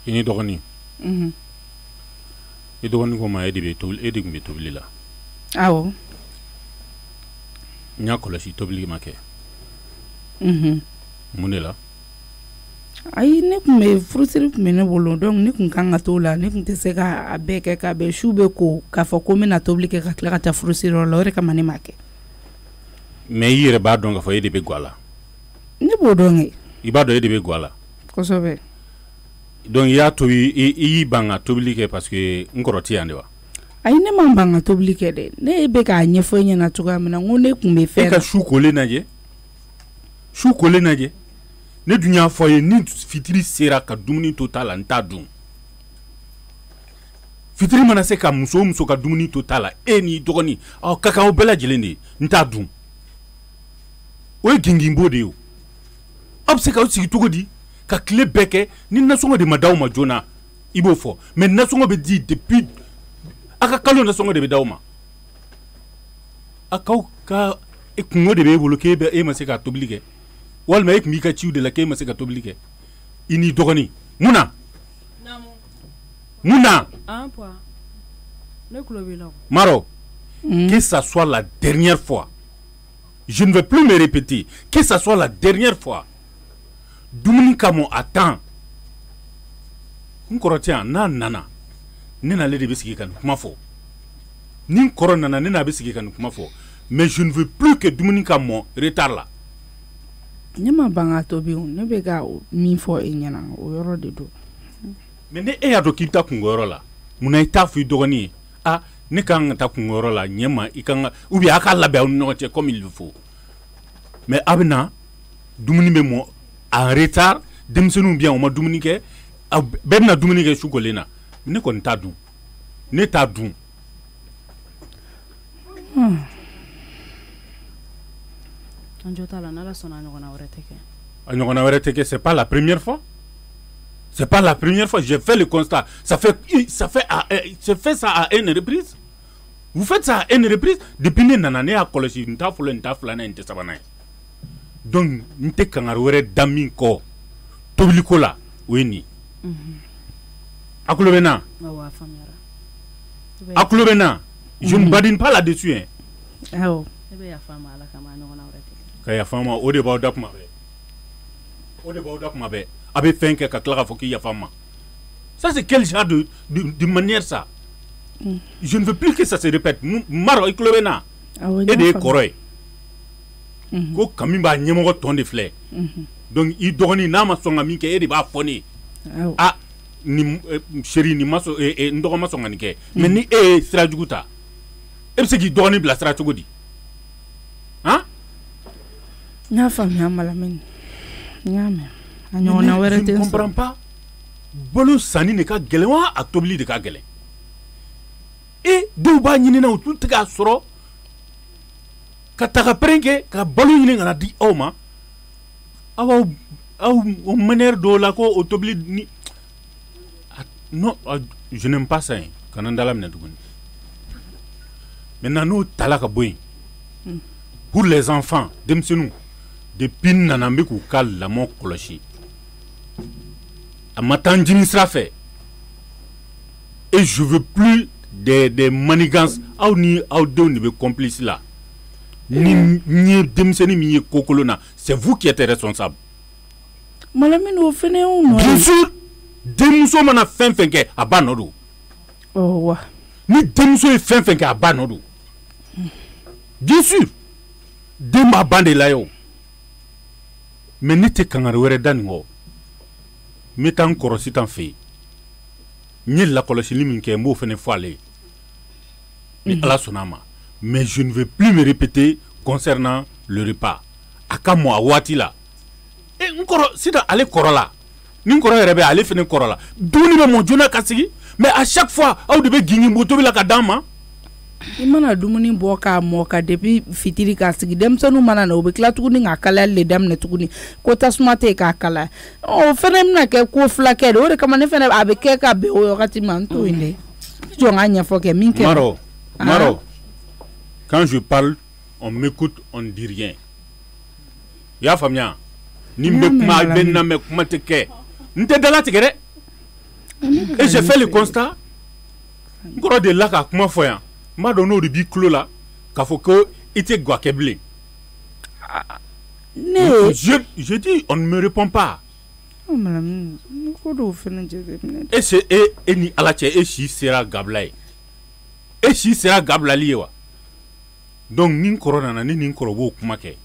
ini dogoni e dogoni ko ma e de be tobili la awo nya ko la si tobili ma ke munela ay ne kun be furusiri kun be ne bolo donc ne kun kan ka to la ne kun tɛ se ka a bɛɛ kɛ ka bɛɛ su bɛ ko k'a fɔ ko n bɛna tobili kɛ ka tila ka taa furusiri yɔrɔ la o de kama ne m'a kɛ mais i yɛrɛ b'a dɔn k'a fɔ e de bɛ gwa la ne b'o dɔn kɛ i b'a dɔn e de bɛ gwa la kosɛbɛ donc i y'a to i y'i ban ka tobili kɛ parce que n kɔrɔ tɛ yan de wa ayi ne ma ban ka tobili kɛ dɛ ne bɛ k'a ɲɛfɔ e ɲɛna cogoya min na n ko ne kun bɛ fɛn e ka su kolen lajɛ su kolen lajɛ ne dun y'a fɔ ye ni fitiri sera ka dumuni to ta la n t'a dun fitiri mana se ka muso o muso ka dumuni to ta la e n'i dɔgɔnin aw ka kan aw bɛɛ lajɛlen de ye n t'a dun o ye gingimbo de ye o aw bɛ se k'aw sigi cogo di ka tile bɛɛ kɛ ni nasɔngɔ de ma d'aw ma joona i b'o fɔ mais nasɔngɔ bɛ di depuis a ka kalo nasɔngɔ de bɛ d'aw ma a k'aw ka kungo de b'e bolo k'e bɛ e ma se ka tobili kɛ walima e kun b'i ka ciw de la k'e ma se ka tobili kɛ i n'i dɔgɔnin mun na mun na Maro que ça soit la dernière fois je ne veux plus me répéter que ça soit la dernière fois dumuni kamo attend n kɔrɔ tɛ yan n'a nana ne n'ale de bɛ sigi ka nin kuma fɔ ni n kɔrɔ nana ne n'a bɛ sigi ka nin kuma fɔ mais je ne veux plus que dumuni ka mɔ retard la ne ma ban ka tobi ne bɛ ka min fɔ e ɲɛna o yɔrɔ de don mais ne e y'a dɔn k'i bɛ taa kungoyɔrɔ la munna i t'a fɔ i dɔgɔnin ye ne kan ka taa kungoyɔrɔ la ɲɛ ma i kan ka ou bien a k'a labɛn aw ni ɲɔgɔn cɛ comme il faut mais a bɛ na dumuni bɛ mɔ en retard denmisɛnninw bɛ yan u ma dumuni kɛ bɛɛ bɛna dumuni kɛ su kolen na ne kɔni t'a dun ne t'a dun a ɲɔgɔnna wɛrɛ tɛ kɛ c'est pas la première fois c'est pas la première fois j'ai fait le constat ça fait ça à une reprise vous faites ça à une reprise depuis ne nana ne y'a kɔlɔsi n t'a fɔlɔ n t'a filanan n tɛ sabanan ye donc n tɛ kangari wɛrɛ da min kɔ tobiliko la o ye nin a tulo bɛ na a tulo bɛ na je ne badine pas là-dessus hein ka yafa ma o de b'aw da kuma bɛɛ o de b'aw da kuma bɛɛ a bɛ fɛn kɛ ka tila k'a fɔ k'i yafa ma ça c'est quel genre de manière ça je ne veux plus que ça se répète Maro i tulo bɛ na e de ye kɔrɔ ye ko kami b'a ɲɛmɔgɔ tɔn de filɛ donc i dɔgɔnin n'a ma sɔn ka min kɛ e de b'a fɔ ne ye ni chérie ni ma sɔn n dɔgɔ ma sɔn ka nin kɛ mais ni e ye sira jugu ta e bɛ se k'i dɔgɔnin bila sira cogo di han n y'a faamuya Malamine n y'a mɛn a ɲɔgɔnna wɛrɛ tɛ je ne comprends pas balo sanni de ka gɛlɛn wa a tobili de ka gɛlɛn dɔw b'a ɲini na u tun tɛ k'a sɔrɔ ka taga pɛrɛn kɛ ka balo ɲini ka na di aw ma aw o manière dɔw la ko o tobili ni non je n'aime pas ça kana n dala minɛ tuguni maintenant n'o tala ka bɔ yen pour les enfants denmisɛnninw depuis nana n bɛ k'u ka lamɔ kɔlɔsi a ma taa n jimi sira fɛ et je veux plus des manigances aw ni aw denw de bɛ complice la ni n ye denmisɛnnin min ye kokolon na c'est vous qui êtes responsable Malamine o fɛnɛ y'o nɔ ye bien sûr denmuso mana fɛn fɛn kɛ a ba nɔ don wa ni denmuso ye fɛn fɛn kɛ a ba nɔ don bien sûr den b'a ban de la ye o mais ne tɛ kangari wɛrɛ da nin kɔ n bɛ taa n kɔrɔ Sitan fɛ yen n ye lakɔlɔsili min kɛ n b'o fɛnɛ fɔ ale ye ni Ala sɔnna a ma mais je ne veux plus me répéter concernant le repas a ka mɔ a waati la n kɔrɔ Sitan ale kɔrɔ la ni n kɔrɔ yɛrɛ bɛ ale fɛnɛ kɔrɔ la dumuni bɛ mɔ joona ka sigi mais à chaque fois aw de bɛ gingin tobi la ka d'an ma i mana dumuni bɔ k'a mɔ ka depuis fitiri k'a sigi denmisɛnninw mana na o bɛ tila tuguni k'a kalayali le daminɛ tuguni ko tasuma tɛ yen k'a kalaya o fɛnɛ bɛna kɛ ko fila kɛ de o de kama ne fɛnɛ a bɛ kɛ ka bɛn o wagati ma n t'o yen dɛ jɔn ka ɲɛfɔ kɛ min kɛ Maro quand je parle on m'écoute on ne dit rien i y'a faamuya ni n bɛ kuma bɛ na mɛ kuma tɛ kɛ n tɛ dala tigɛ dɛ Et j'ai fait le constat. Encore de là, comment faire? M'a donné au début clos là, qu'il faut que était guakeblé. Je dis, on ne me répond pas. Et c'est ni alache et si sera gablay. Et si sera gablaliwa. Donc nin corona na nin korobo kumake.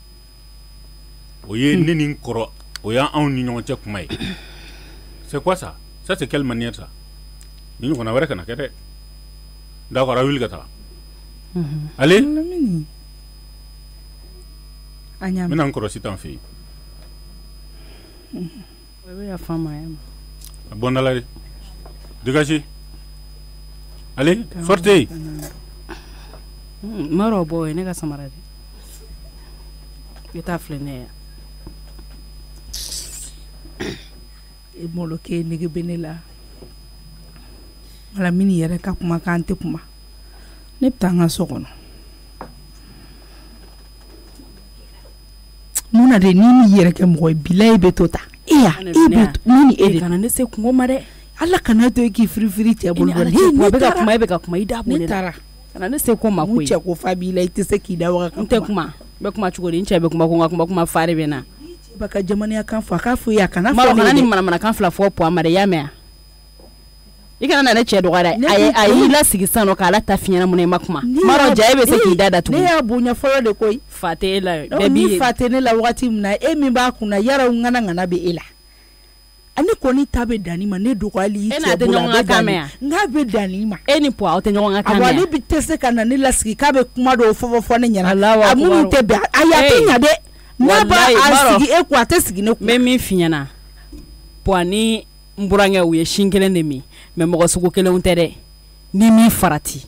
Oye nin koro oya en union tchèque kumai. C'est quoi ça? Ça c'est quelle manière ça? Nous on a vrai qu'on a qu'à d'accord à huile gata. Allez. Maintenant encore si t'en fais. Oui, la femme. Bon allez. Dégagez. Allez, sortez. Maro boy, nega samarade. Eta flene. E moloke nege benela. Mala mini yere ka kuma kante kuma. Ne tanga sokono. Muna de nini yere ke mo bilay betota. Iya, ibet nini ede kana ne se kungo mare. Alla kana to ki free te bolbo. Ni beka kuma ida bo ne tara. Kana ne se ko makoi. Muche ko fabila ite se ki da waka nte kuma. Be kuma chugori nche be kuma fare bena. Baka jamani ya kanfu akafu ya kana fo ne. Mara mana kan fla fo po amare ya me. Ikana na ne che do gara ayi la sigisano kala tafinya mun e makuma. Maro jaibe se ki dada tu. Ne ya bunya folo de koi. Fatela bebi fatene la wakati mna emi ba kuna yara ngana be ela. Ani koni tabe danima ne do kwali ite bula nga be danima eni po o tenyo nga kamera awali bitese kana ni lasiki kabe kuma do fofo ne nyana amunu tebe ayate nyade na ba asigi ekwa tesigi ne memi finyana po ani mburange uye shinkele nemi me mogo suko kele untere ni mi farati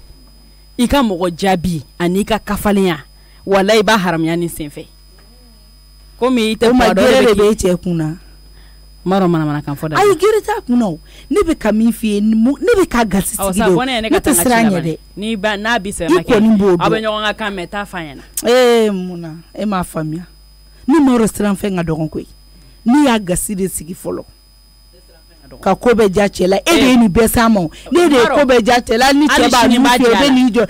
ika mogo jabi ani ka kafalinya wallahi ba haramya ni senfe komi ite po do be che kuna maro mana kan foda ay girita kuno ne be kamifi ne be ka gasiti do ne te sranye de ni ba na bi se make abenyo nga kan meta fanyana muna ma famia ni mo restaurant fe nga dogon koy ni ya gaside sigi folo ka ko be jachela de ni besamo ne de ko be jachela ni cheba ni be ni jo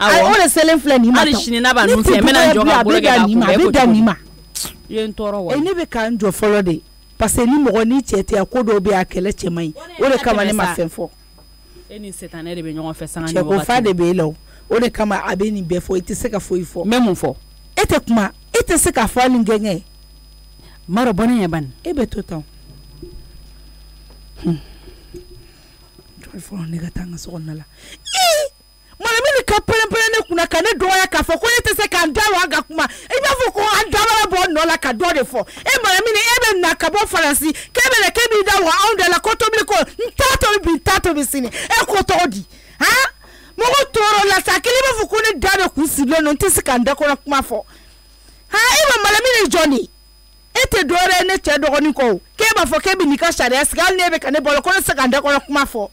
ay o selen flani ma ali shini na ba nu se mena jo ka bolo ga ko ni ma yen toro wa ne be kan jo folo de parce que ni mo ni chete akodo be akele chemai o de kama ne ma fenfo eni setane de be nyon fe sanga ni wakati ko fa de be lo o de kama abeni be fo ite se ka fo ifo memu fo ete kuma ete se ka fo ni ngenge maro bonen ya ban ebe totan fo ne gatanga so nala mala mini ka pele ne kuna kane doya ka fo ko ete se kan dawo aga kuma e ba fo ko andaba bo no la ka do de fo e mala mini ebe na ka bo faransi kebe le kebi dawo on de la koto bi ko ntato bi sini e ko to di ha mo ko toro la sakili ba fo ko ne dabe ku silo no ntisi kan da ko kuma fo ha e mala mini joni ete dore ne che do ni ko ke ba fo kebi ni ka sharia skal ne be kan bolo ko se kan da ko kuma fo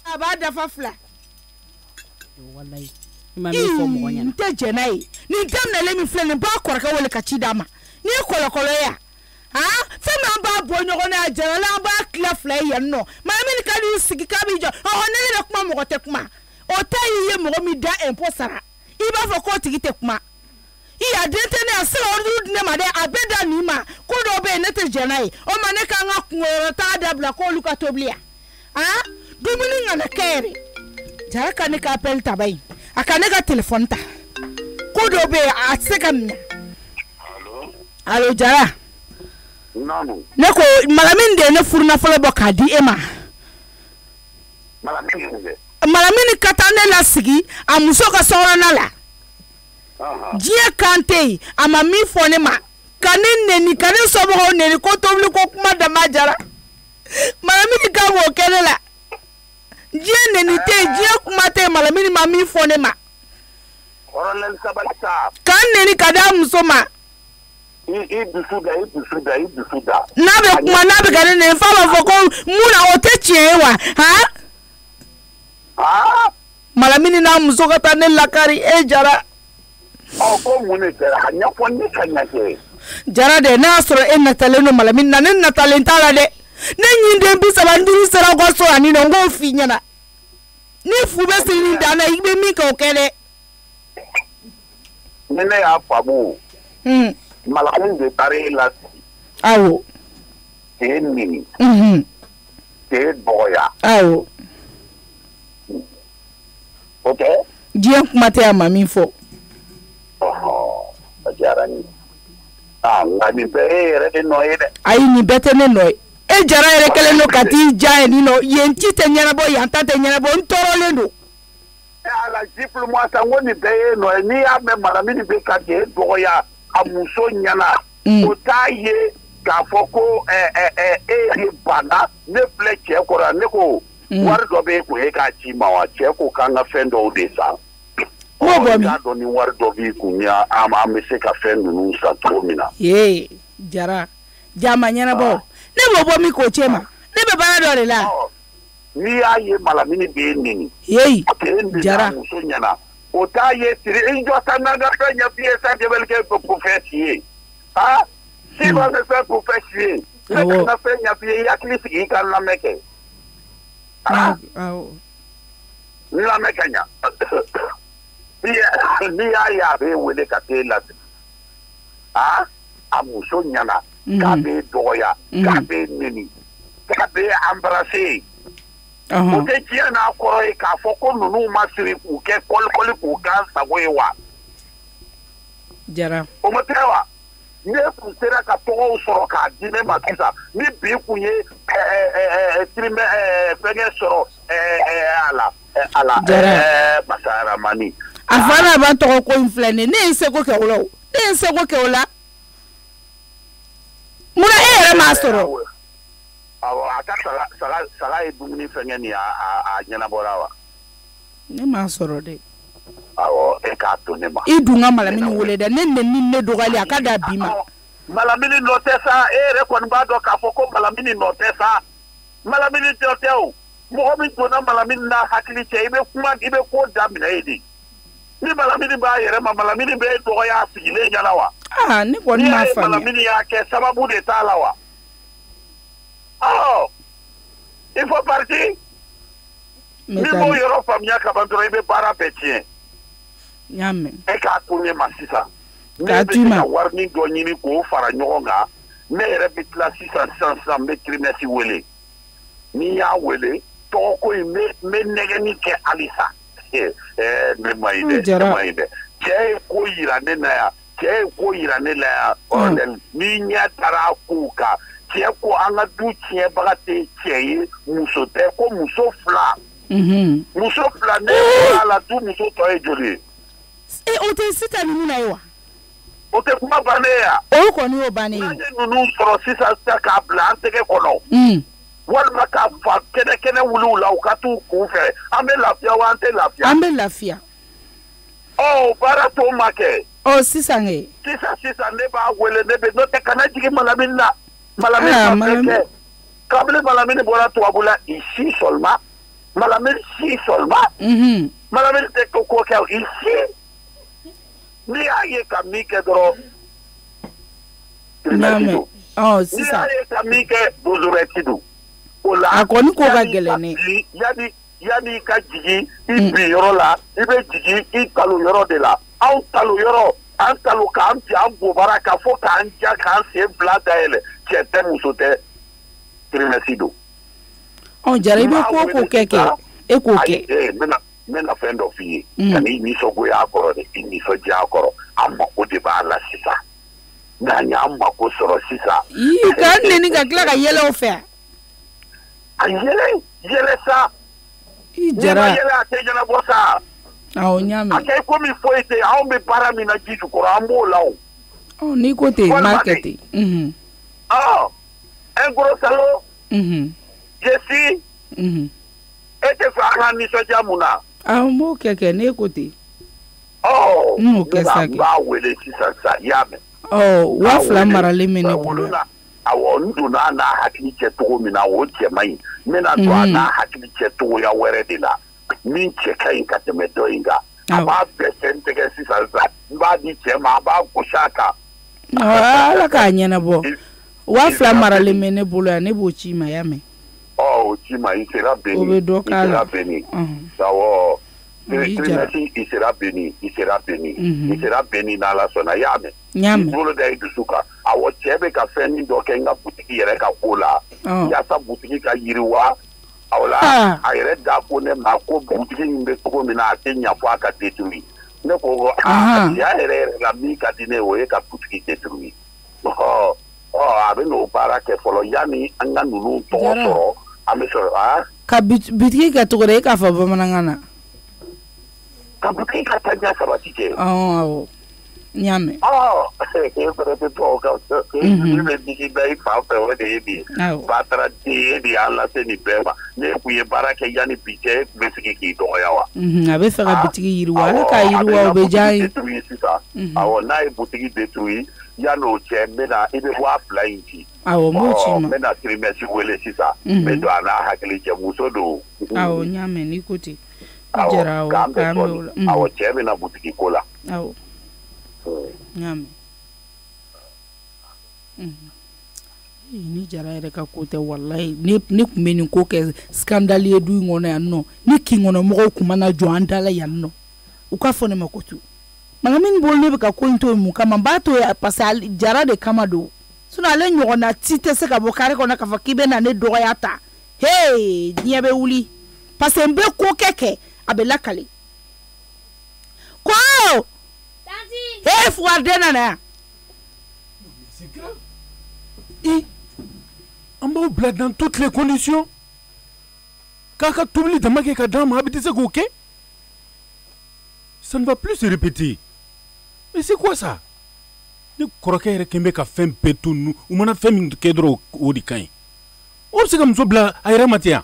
abada fafla wallahi imami fo mo nya nte jenai ni ndam na lemi fle ni ba korka wole ka chidama ni kolokolo ya ha fe ma ba bo nyogo na ajara la ba kla fle ya no ma mi ni ka ni sigi ka bi jo o ne le kuma mo te kuma o ta yi ye mo mi da empo sara iba fo ko tigite kuma iya dente ne ase o ne ma de abeda ni ma ko do be ne te jenai o ma ne ka nga kunoro ta da bla ko luka toblia ha dumuni ngana kere jara ka ne ka appel tabai aka ne ka telephone ta ko do be asekam allo jara nanu ne ko malamin de ne furna folo bo ka di ema malamin katane la sigi amuso ka sora na la jie kante amami fone ma kanene ni kane so bo ne ko to ko kuma da majara malamin ka wo kene la jene ni te jie kuma te malamini mami fone ma oralen sabalta kan ni kada musoma ibisuda nabe kuma nabe gane ne fa ba foko muna oteche wa ha malamini na musoka ta ne lakari e jara o ko mune jara hanya fonni kanya ke jara de na soro en na taleno malamini na ne na talenta la de ne nyinde bi saba nduru sera go so ani no ngo fi nyana ni fu be sini dana ibe mi ka okele nene ya famu malamin de tare la awo ni te boya awo okay die kumate amami fo ajarani ngani be re no ede ayi ni bete ne no e jara ere kele no kati ja ni no yenti te nyana bo yanta te nyana bo ntoro le ndo ala jiplu mo sangoni be no ni ame malamini be ka de boya amuso nyana otaye ka foko bana ne fleche ko ra ne ko war do be ko e ka chi ma wa che ko kanga fendo de sa mo bo mi do ni war do bi ku nya am se ka fendo nu sa tromina ye jara jama nyana bo ne bo mi ko chema ne be bana do le la ni aye malamini be nini ye jara amuso nyana otaye tiri injo tanaga fanya piesa de belke ko profesie ah si va se faire profesie ne ka fanya pie ya klisi ka la meke ni la mekanya ni ya be wele ka tela ah amuso nyana ka be doya ka be nini ka be embrasser ote kia na akoro e ka foko nunu masiri ku ke kol ku kan sagoewa jara o matewa ne ku sera ka to soro ka dine makisa ni bi ku ye trime pege soro ala masara mani afana ba to ko inflene ne se ko ke wolo ne se ko ke wala mura ere ma soro ata sala e dumuni fengeni a nyana borawa ne ma soro de awo e ka to ne ma idunga malamini wole da ne dogali akada bima malamini notesa re kon ba do ka foko malamini notesa malamini toteo mo mi to na malamini na hakili che ibe kuma ibe ko damina edi ni malamini ba yere malamini be to ya sigile nyalawa ne ko ni ma fa malamini ya ke sababu de talawa oh il faut partir ni mo yoro famia ka bandro ibe para petien nyame e ka kunye masisa ka tuma warni do nyini ko fara nyonga ne rebe la 600 metri mesi wele ni ya wele to ko me negeni ke alisa me maide ke ko yirane na ya ke ko yirane la ya onel ni nya tara kuka ke ko anga dukie bagate ke muso te ko muso fla muso fla ne ala tu muso to ejoli o te sita ni na yiwa o te kuma bane ya o ko ni o bane nunu soro sisa ka plante ke kono walma ka fa kene wulu la o ka tu ku fe ambe lafia wa ante lafia oh para to make oh sisa nge sisa ne ba wele ne be no te kana jigi malamina malamina kable malamina bora to abula ici seulement malamina si seulement malamina te ko ka ici ni aye kamike dro name oh sisa ni aye kamike bozuretidu ola akoni ko ga gelene yani ka jigi ibi yoro la ibe jigi ikalo yoro de la au talo yoro an talo ka an ti an bobara ka fo ka an ja ka se blada ele chete musote trimesido on jare be ko keke e ko ke mena friend of yi kani ni so go ya akoro de ni so ja akoro amma ko de ba la sisa na nya amma ko soro sisa yi kan ne ni ga kla ga yele o fe yele sa jara yele ate jana bosa o nyame ake ko mi foite a me para mi na jitu ko ambo lawo o ni ko te market en gros salo jesi ete fa ni so jamuna mo keke ne ko te no kesa ke ba wele sisa sa yame wa fla marale mene bulu awo ndu na hakili che to mi na wo che mai mena to na hakili che to ya were de la min che kai ka te medo inga aba presente ke sisa sa ba di che ma ba ko shaka ala ka nyana bo Wa fila maralen mɛ ne bolo yan ne b'o ci ma y'a mɛn. O ci ma i sera béni. O bɛ dɔ k'a la. I sera béni. Awɔ. Trimestre i sera béni. I sera béni. I sera béni n'Ala sɔnna i y'a mɛn. Y'a mɛn. I bolo da i dusu kan. Awɔ cɛ bɛ ka fɛn min dɔ kɛ n ka butigi yɛrɛ ka ko la. Yaasa butigi ka yiriwa. Aw la a yɛrɛ da ko ne ma ko butigi in bɛ cogo min na a tɛ ɲa fɔ a ka détruire. Ne ko a yɛrɛ la min ka di ne o ye ka butigi détruire. A bɛ n'o baara kɛ fɔlɔ yanni an ka ninnu tɔgɔ sɔrɔ an bɛ sɔrɔ ka bitigi kɛ cogo di e k'a fɔ bamanankan na. Ka butigi ka taɲa sabati kɛ. Awɔ n y'a mɛn. E fɛnɛ tɛ tɔgɔ kan min bɛ digi da i fan fɛ o de ye nin ye. Ba taara den e de y'an lase nin bɛɛ ma ne kun ye baara kɛ yanni bi cɛ e tun bɛ sigi k'i dɔgɔya wa. A bɛ fɛ ka bitigi yiriwa ale ka yiriwa o bɛ diya ye. Sisan awɔ n'a ye butigi détruire yanni o cɛ n bɛna i bɛ 2000 in ci. Awɔ m'o ci ma. N bɛna trimestre wele sisan. N bɛ don a n'a hakili cɛ muso don. Awɔ n y'a mɛn n'i ko ten. Jara awɔ k'an bɛ o la. Awɔ cɛ bɛna butigi ko la. Awɔ n y'a mɛn. Ni Jara yɛrɛ ka ko tɛ walayi ne tun bɛ nin ko kɛ scandale ye du in kɔnɔ yan nɔ ni kin kɔnɔ mɔgɔw tun mana jɔ an dala yan nɔ u ka fɔ ne ma ko tu. Magamini bolo ne bɛ ka ko in to mun kama n b'a to parce que Jara de kama don sinon ale ɲɔgɔnna ci tɛ se ka bɔ kare kɔnɔ k'a fɔ k'i bɛ na ne dɔgɔya ta diɲɛ bɛ wuli parce que n bɛ ko kɛ a bɛ lakale ko Fouardé nana yan. C'est grave. Et on va blâmer dans toutes les conditions. Kaka tobili dama ke ka dama habite se ko ke. Ça ne va plus se répéter. Mais c'est quoi ça? Ni koroke yɛrɛ kɛn bɛ ka fɛn bɛɛ to nu u mana fɛn min kɛ dɔrɔn o de ka ɲi. O bɛ se ka muso bila a yɛrɛ ma ten yan.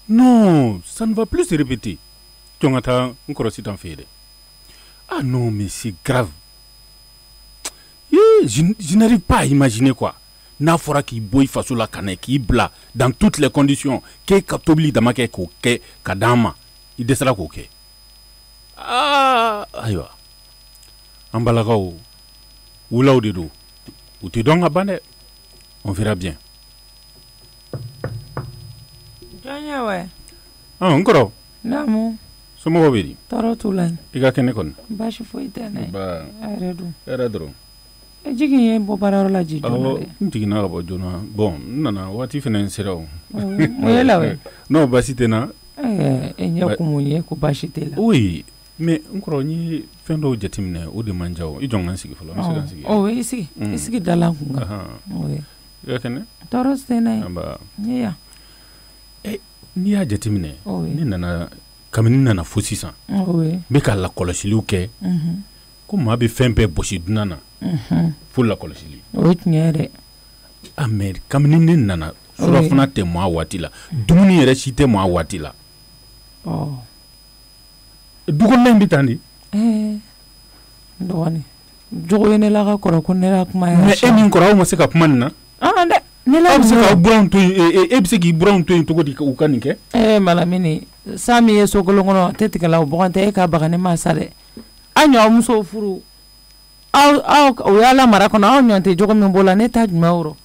Non, ça ne va plus se répéter. Jɔn ka taa n kɔrɔsi t'an fɛ yen dɛ. Ah non, mais c'est grave. Je n'arrive pas à imaginer quoi. N'a fɔra k'i bɔ i faso la ka na k'i bila dans toutes les conditions k'e ka tobili dama kɛ k'o kɛ ka d'an ma i dɛsɛra k'o kɛ. Ayiwa an balakaw wulaw de don u tɛ dɔn ka ban dɛ. On verra bien. Jɔnya wɛ. N kɔrɔ. Naamu. Somɔgɔw bɛ di. Tɔɔrɔ t'u la. I ka kɛnɛ kɔni. Baasi foyi tɛ ne. Ba. A yɛrɛ dun. Hɛrɛ dɔrɔn. Jigin ye bɔ baarayɔrɔ la ji joona dɛ. N jiginna ka bɔ joona. Bon n nana waati fɛnɛ sera o. O ye la wɛ. Non baasi tɛ n na. E ɲɛ kumu ye ko baasi tɛ la. Oui mais n kɔrɔ n ye fɛn dɔw jateminɛ o de man diya o. I jɔn ka n sigi fɔlɔ. N bɛ se ka n sigi. I sigi. I sigi da la n kun kan. I ka kɛnɛ. Tɔɔrɔ tɛ ne ye. N ye yan. N'i y'a jateminɛ ne nana kabini n nana fo sisan n bɛ ka lakɔlɔsiliw kɛ ko maa bɛ fɛn bɛɛ bɔsi dunan na fo lakɔlɔsili. O ye tiɲɛ ye dɛ. Mais kabini ne nana surafana tɛ mɔn a waati la dumuni yɛrɛ si tɛ mɔn a waati la. Dukɔnɔna in bɛ tan de. Dɔgɔnin jogo ye ne la ka kɔrɔ ko ne la kuma yɛrɛ. Mais e min kɔrɔ aw ma se ka kuma nin na. Dɛ. E bɛ se ka buranw to yen e bɛ se k'i buranw to yen cogo di u ka nin kɛ. Malamini san min ye so kolon kɔnɔ tɛ tigɛla o bɔgɔ tɛ e ka baga ne ma sa dɛ. An ɲɔ musow furu aw o y'ala mara kɔnɔ aw ɲɔn tɛ jogo min b'o la ne ta jumɛn wɔrɔ.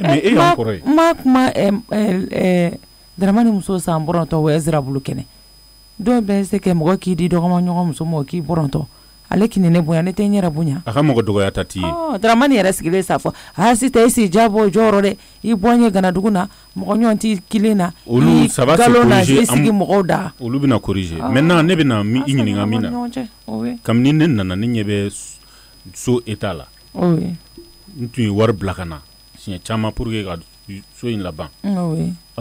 Mais e y'an kɔrɔ ye. Ma kuma Daramani muso san bɔrɔntɔ o ye Zirabulu kɛnɛ. Dɔw bɛ se kɛ mɔgɔ k'i di dɔgɔma ɲɔgɔn muso ma k'i bɔrɔntɔ. Ale kini ne bonya ne tɛ n yɛrɛ bonya. A ka mɔgɔ dɔgɔya ta t'i ye. Daramani yɛrɛ sigilen sa fɔ sisan e si jabɔ jɔyɔrɔ dɛ i bɔ n ye Ganadugu na mɔgɔ ɲɔgɔn t'i kilen na. Olu ça va se corriger i sigi mɔgɔw da. Olu bɛna corriger. Maintenant ne bɛna i ɲininka min na. Kabini ne nana ne ɲɛ bɛ so état la. N tun ye wari bila ka na siɲɛ caman pour que ka so in laban.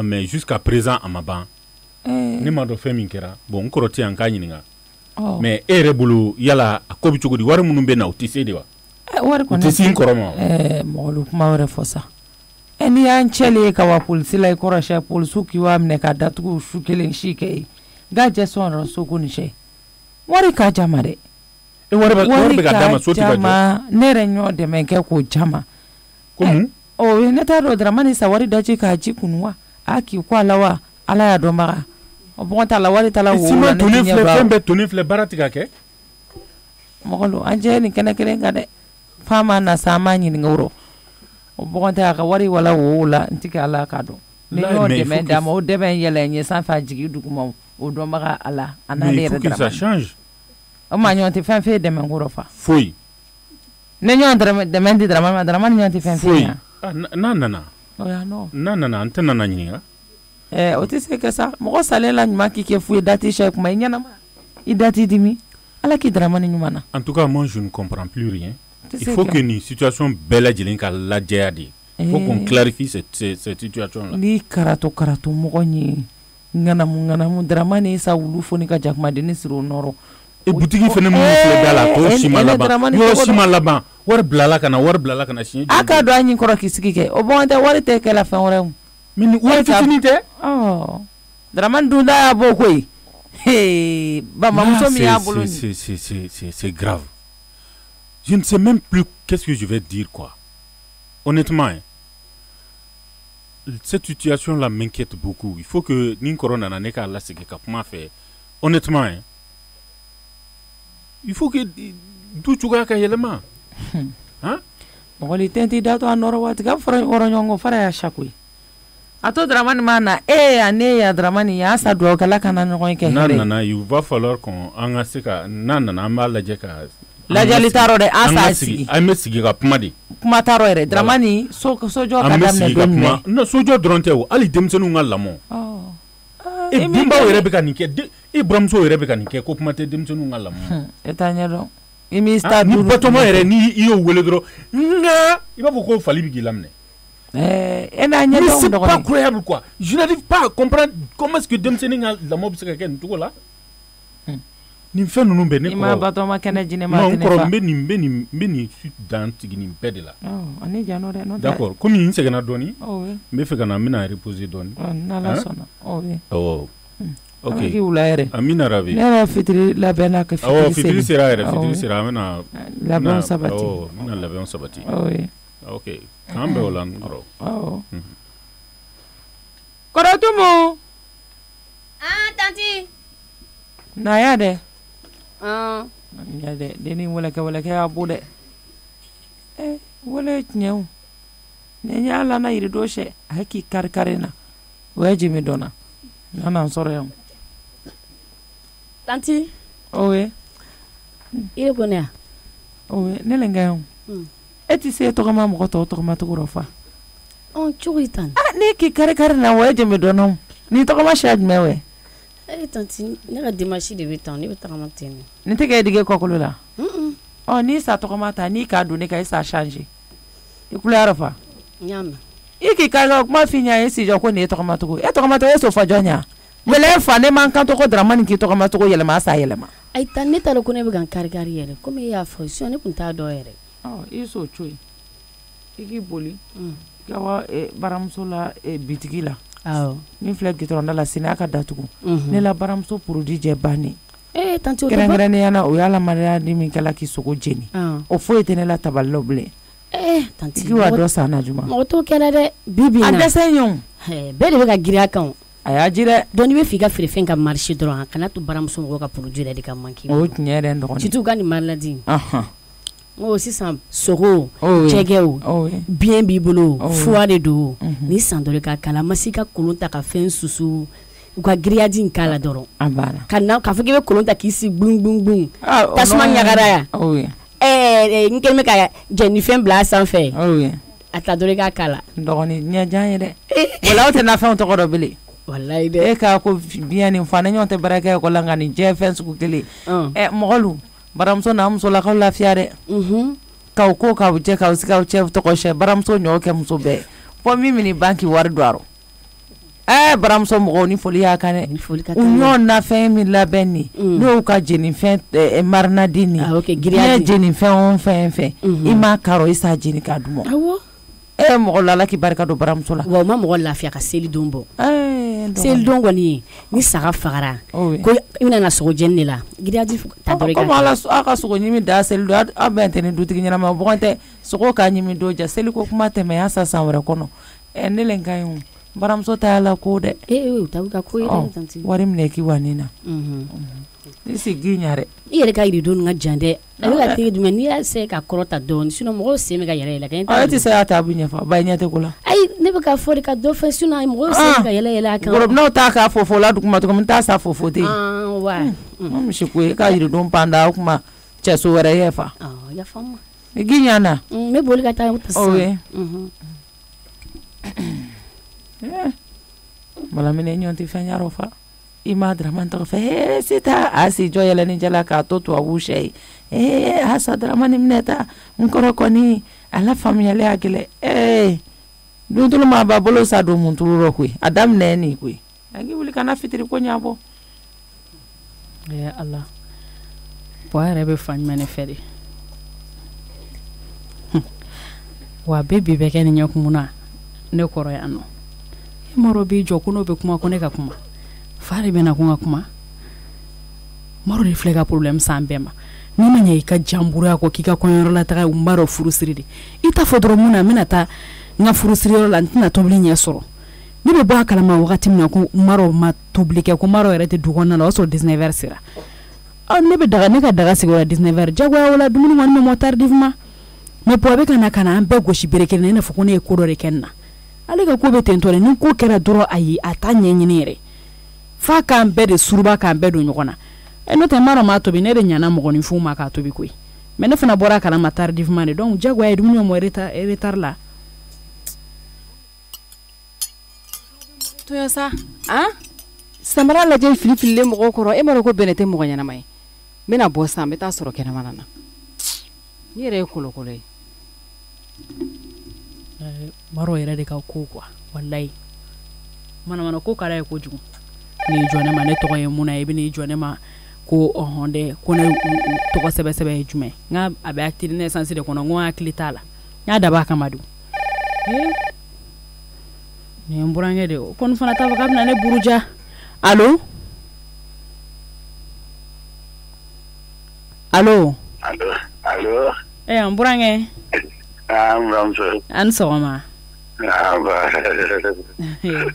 Mais jusqu'à présent a ma ban. Ne ma dɔn fɛn min kɛra bon n kɔrɔ tɛ yan n k'a ɲininka. Mais e yɛrɛ bolo yala a ko bɛ cogo di wari minnu bɛ na u tɛ se de wa. Wari kɔni u tɛ se n kɔrɔ ma. Mɔgɔ kuma wɛrɛ fɔ sa. N'i y'an cɛlen ye ka wa polisi la i kɔrɔ sɛ polisiw k'i wa minɛ ka datugu su kelen si kɛ ye nka jɛ sɔn yɛrɛ so ko ni sɛ wari ka jama dɛ. Wari bɛ ka d'a ma so tɛ ka jɔ. Ne yɛrɛ ɲɔ dɛmɛ kɛ k'o jama. Komi. Ne t'a dɔn Daramani sa wari daji k'a ji kunu wa a k'i ko a la wa Ala y'a dɔnbaga. Bon ta la wari ta la wo la ne ɲɛ ba. Fɛn bɛɛ tonen filɛ baara tɛ ka kɛ. Mɔgɔ lo an jɛ nin kɛnɛ kelen kan dɛ. Fa ma na sa an m'a ɲininka o rɔ. o bɔgɔn tɛ a ka wari wala wo la n tɛ ala ka dɔn ni y'o dɛmɛ d'a ma o dɛmɛ yɛlɛ ɲɛ sanfɛ a jigi duguma o dɔnbaga ala a n'ale yɛrɛ dramani ça change o ma ɲɔgɔn tɛ fɛn fɛn dɛmɛ kɔrɔ fa foyi ne ɲɔgɔn dɛmɛ di dramani ɲɔgɔn tɛ fɛn fɛn ya n'a nana n'a nana an tɛ nana ɲininka o tɛ se kɛ sa mɔgɔ salen la ɲuman k'i kɛ foyi dati sɛ kuma i ɲɛnama i dati dimi ala k'i dramani ɲuman na en tout cas moi je ne comprends plus rien il faut que nin situation bɛɛ lajɛlen ka lajɛya de il faut qu'on clarifie cette situation là ni karato mɔgɔ ɲe ŋanamu dramani sa wulu fo ni ka jakumadenni siri o nɔrɔ e butigi fɛnɛ minnu filɛ da la k'o si ma laban y'o si ma laban wari bilala ka na siɲɛ a k'a dɔn a ɲi kɔrɔ k'i sigi kɛ o bɔn tɛ wari tɛ kɛla fɛn wɛrɛ o mais wari fitinin tɛ dramani dun da y'a bɔ koyi bamamuso min y'a bolo c'est grave je ne sais même plus qu'est-ce que je vais dire quoi honnêtement hein. Cette situation là m'inquiète beaucoup il faut que ni corona na ne ka la sigi ka kuma fɛ honnêtement hein. Il faut que du cogoya ka yɛlɛma hein mɔgɔ tɛnti da to a nɔrɔ waati ka fara wɔrɔ ɲɔgɔn kɔ fara y'a sako ye a to dramani ma na ne ya dramani y'a sa duwawu kɛla kana ɲɔgɔn kɛ n'a nana il va falloir qu'on an ka se ka n'a nana an b'a lajɛ ka lajɛli t'a rɔ dɛ an sa sigi an bɛ sigi ka kuma de kuma t'a rɔ yɛrɛ dramani sojɔ ka daminɛ don minɛ non sojɔ dɔrɔn tɛ o hali denmisɛnninw ka lamɔ denbaw yɛrɛ bɛ ka nin kɛ i buramuso yɛrɛ bɛ ka nin kɛ ko kuma tɛ denmisɛnninw ka lamɔ e t'a ɲɛdɔn i m'i sta ni batɔma yɛrɛ ni i y'o wele dɔrɔn nka i b'a fɔ ko fali bɛ k'i laminɛ e n'a ɲɛdɔn mais c'est pas croyable quoi je n'arrive pas à comprendre comment est-ce que denmisɛnnin ka lamɔ bɛ se ka kɛ nin cogo la nin fɛn ninnu bɛɛ ne kɔrɔ i ma batɔma kɛnɛ jinɛ ma tɛ ne fa n bɛ nin dan sigi nin bɛɛ de la ani jano dɛ d'accord komi n sɛgɛnna dɔɔni n bɛ fɛ ka na n bɛna reposer dɔɔni n'ala sɔnna awɔ ok k'i wula yɛrɛ amina rabi ne yɛrɛ fitiri labɛn na ka fitiri sera yɛrɛ fitiri sera an bɛna labɛnw sabati n bɛna labɛnw sabati ok k'an bɛn o la n kɔrɔ kɔrɔtumu tanti na ya dɛ ya dɛ denni wɛlɛkɛ y'a bo dɛ wɛlɛ tiɲɛw ne y'a lana yiri dɔ sɛ a ye k'i kari na o ye jimi dɔnna nana n sɔrɔ yan tanti owe i ye ko ne ya owe ne le nga yan e ti se tɔgɔma mɔgɔ tɔw tɔgɔma cogo rɔ fa cogo tan ne k'i kari na o ye jimi dɔnna ni tɔgɔma siya jumɛn wɛ tanti ne ka dimanche de bɛ tan ne bɛ tagama ten ne tɛ k'e dige kɔkolo la n'i sa tɔgɔma ta n'i k'a don ne ka i sa changer i kuleyara fa ɲaama i k'i kari kuma f'i ɲa e si jɔ ko nin ye tɔgɔma cogo e tɔgɔma cogo e so fɔ jɔn ɲa wele fa ne man kan tɔgɔ dramani k'i tɔgɔma cogo yɛlɛma a sa yɛlɛma ayi tan ne t'a dɔn ko ne bɛ ka n kari yɛrɛ komi e y'a fɔ sinon ne tun t'a dɔn yɛrɛ i so to yen i k'i boli ka wa baramuso la bitigi la min filɛ gitɔrɔnda la sini a ka datugu ne la baramuso produit jɛ bannen tanti kɛrɛnkɛrɛnnenya na o y'a lamariya di min kɛla k'i sogo jeni o foyi tɛ ne la tabalilaw bilen tanti i wa dɔ san na juma mɔgɔ t'o kɛra dɛ bibi a dɛsɛ ɲɔgɔn bɛɛ de bɛ ka girin a kan a y'a ji dɛ donc n'i bɛ fɛ i ka feerefɛn ka marché dɔrɔn kana to baramuso mɔgɔw ka produit yɛrɛ de ka manquer o tiɲɛ yɛrɛ n dɔgɔnin surtout ka nin maladie sisan sogo jɛgɛw biyɛn b'i bolo fura de don ni san dɔ ka kala ma se ka kolon ta ka fɛn susu u ka grillage in k'a la dɔrɔn k'a fɔ k'i bɛ kolon ta k'i sigi gbun tasuma ɲagara yan n kɛlen bɛ ka jɛnnifɛn bila a sanfɛ a ta dɔrɔn k'a k'a la dɔgɔnin ɲɛjan ye dɛ wala aw tɛ nafɛnw tɔgɔ dɔ bilen walayi dɛ e k'a ko biyɛn nin fa ne ɲɔgɔn tɛ baara kɛ ekɔli la nka nin jɛ fɛn sugu kelen mɔgɔlu baramuso n'a musolakaw lafiya dɛ k'aw ko k'aw jɛ k'aw sigi aw cɛ tɔgɔ sɛ baramuso ɲɔgɔn kɛ muso bɛɛ fɔ min mini banki wari don a rɔ baramuso mɔgɔw ni foli y'a kan dɛ u ɲɔgɔn nafɛn min labɛn nin n'o ka jenifɛn marinadi nin n'i ye jenifɛn o fɛn i m'a karɔ i sa jeni k'a dun mɔgɔ la ala k'i barika don baramuso la wa o ma mɔgɔ lafiya ka seli don bɔ seli don kɔni ye ni saga fagara ko i bɛna na sogo jɛni de la grillage ta dɔrɔn comme aw ka sogo ɲimi da seli don aw bɛn tɛ ni dutigi ɲɛnama bɔgɔn tɛ sogo k'a ɲimi don ja seli ko kuma tɛmɛ y'a sa san wɛrɛ kɔnɔ ne le ka ɲi baramuso ta y'a la ko dɛ u ta ko ye dɛ tanti wari minɛ k'i wa nin na isi ginyare I yɛrɛ ka yiridon ŋa jan dɛ a bɛ ka teri dumɛ n'i y'a se ka kɔrɔta dɔɔni sinon mɔgɔw sen bɛ ka yɛlɛ yɛlɛ a tɛ se a taabu ɲɛfɔ ba ɲɛ tɛ ko la ayi ne bɛ ka fɔ de ka dɔ fɛ sinon mɔgɔw sen bɛ ka yɛlɛ yɛlɛ a kan gorobinaw t'a k'a fofo la duguma tuguni t'a sa fofo ten wa misi ko ye k'a yiridon panda o kuma cɛso wɛrɛ ye fa yafa n ma i ginyana n bɛ boli ka taa sisan mala mine ɲɔn tɛ fɛn yarɔ fa I ma Dramane tɔgɔ fɛ sita a si jɔ yɛlɛni jala k'a to tubabu sɛ ye asa Dramane minɛ ta n kɔrɔ kɔni a la faamuyali y'a gɛlɛ duntulu ma ba bolo sa don mun turu rɔ koyi a daminɛ ni koyi a k'i wuli kana fitiri ko ɲabɔ Allah bɔ a yɛrɛ bɛ fa ɲuman ne fɛ de wa bɛ bi bɛ kɛ ni ɲɛkumun na ne kɔrɔ yan nɔ e maro b'i jɔ ko n'o bɛ kuma ko ne ka kuma fa de bɛna ko n ka kuma maro de filɛ ka problème san bɛɛ ma ni ma ɲɛ i ka jamburuya kɔ k'i ka kɔɲɔyɔrɔ la taga n b'a dɔn furusiri de i t'a fɔ dɔrɔn mun na n bɛna taa n ka furusiriyɔrɔ la n tɛna tobili ɲɛ sɔrɔ ne bɛ bɔ a kalama wagati min na ko maro ma tobili kɛ ko maro yɛrɛ tɛ du kɔnɔna la o y'a sɔrɔ 19 heures sera ne bɛ daga ne ka daga sigi o la 19 heures jagoya o la dumuni kɔni bɛ mɔ tardivement mais po a bɛ ka na an bɛɛ gosi bere kelen na i n'a fɔ ko ne ye ko dɔ de kɛ nin na ale ka ko bɛ ten tɔ de ni ko kɛra dɔrɔn ayi a t'a ɲɛɲini yɛrɛ f'a k'an bɛɛ de suruba k'an bɛɛ don ɲɔgɔn na n'o tɛ maro ma tobi ne de ɲana mɔgɔninfinw ma k'a tobi koyi mais ne fana bɔra a kalama tardivement de donc jagoya ye dumuni mɔ retard la toya sa samara lajɛ fili-fililen mɔgɔw kɔrɔ e m'a dɔn ko bɛnɛ tɛ mɔgɔ ɲɛnama ye n bɛna bɔ san n bɛ taa sɔrɔ kɛnɛmana na ni yɛrɛ ye kolokolo ye maro yɛrɛ de ka ko quoi wallahi mana ko kala ye kojugu ni jɔ ne ma ne tɔgɔ ye mun na i bɛ n'i jɔ ne ma ko dɛ ko ne tɔgɔ sɛbɛ ye jumɛn nka a bɛ acte de naissance de kɔnɔ n ko hakili t'a la n y'a dabɔ a kama don nin ye n burankɛ de o kɔni fana t'a fɔ k'a bɛna ne buruja allo allo allo n burankɛ n buramuso a ni sɔgɔma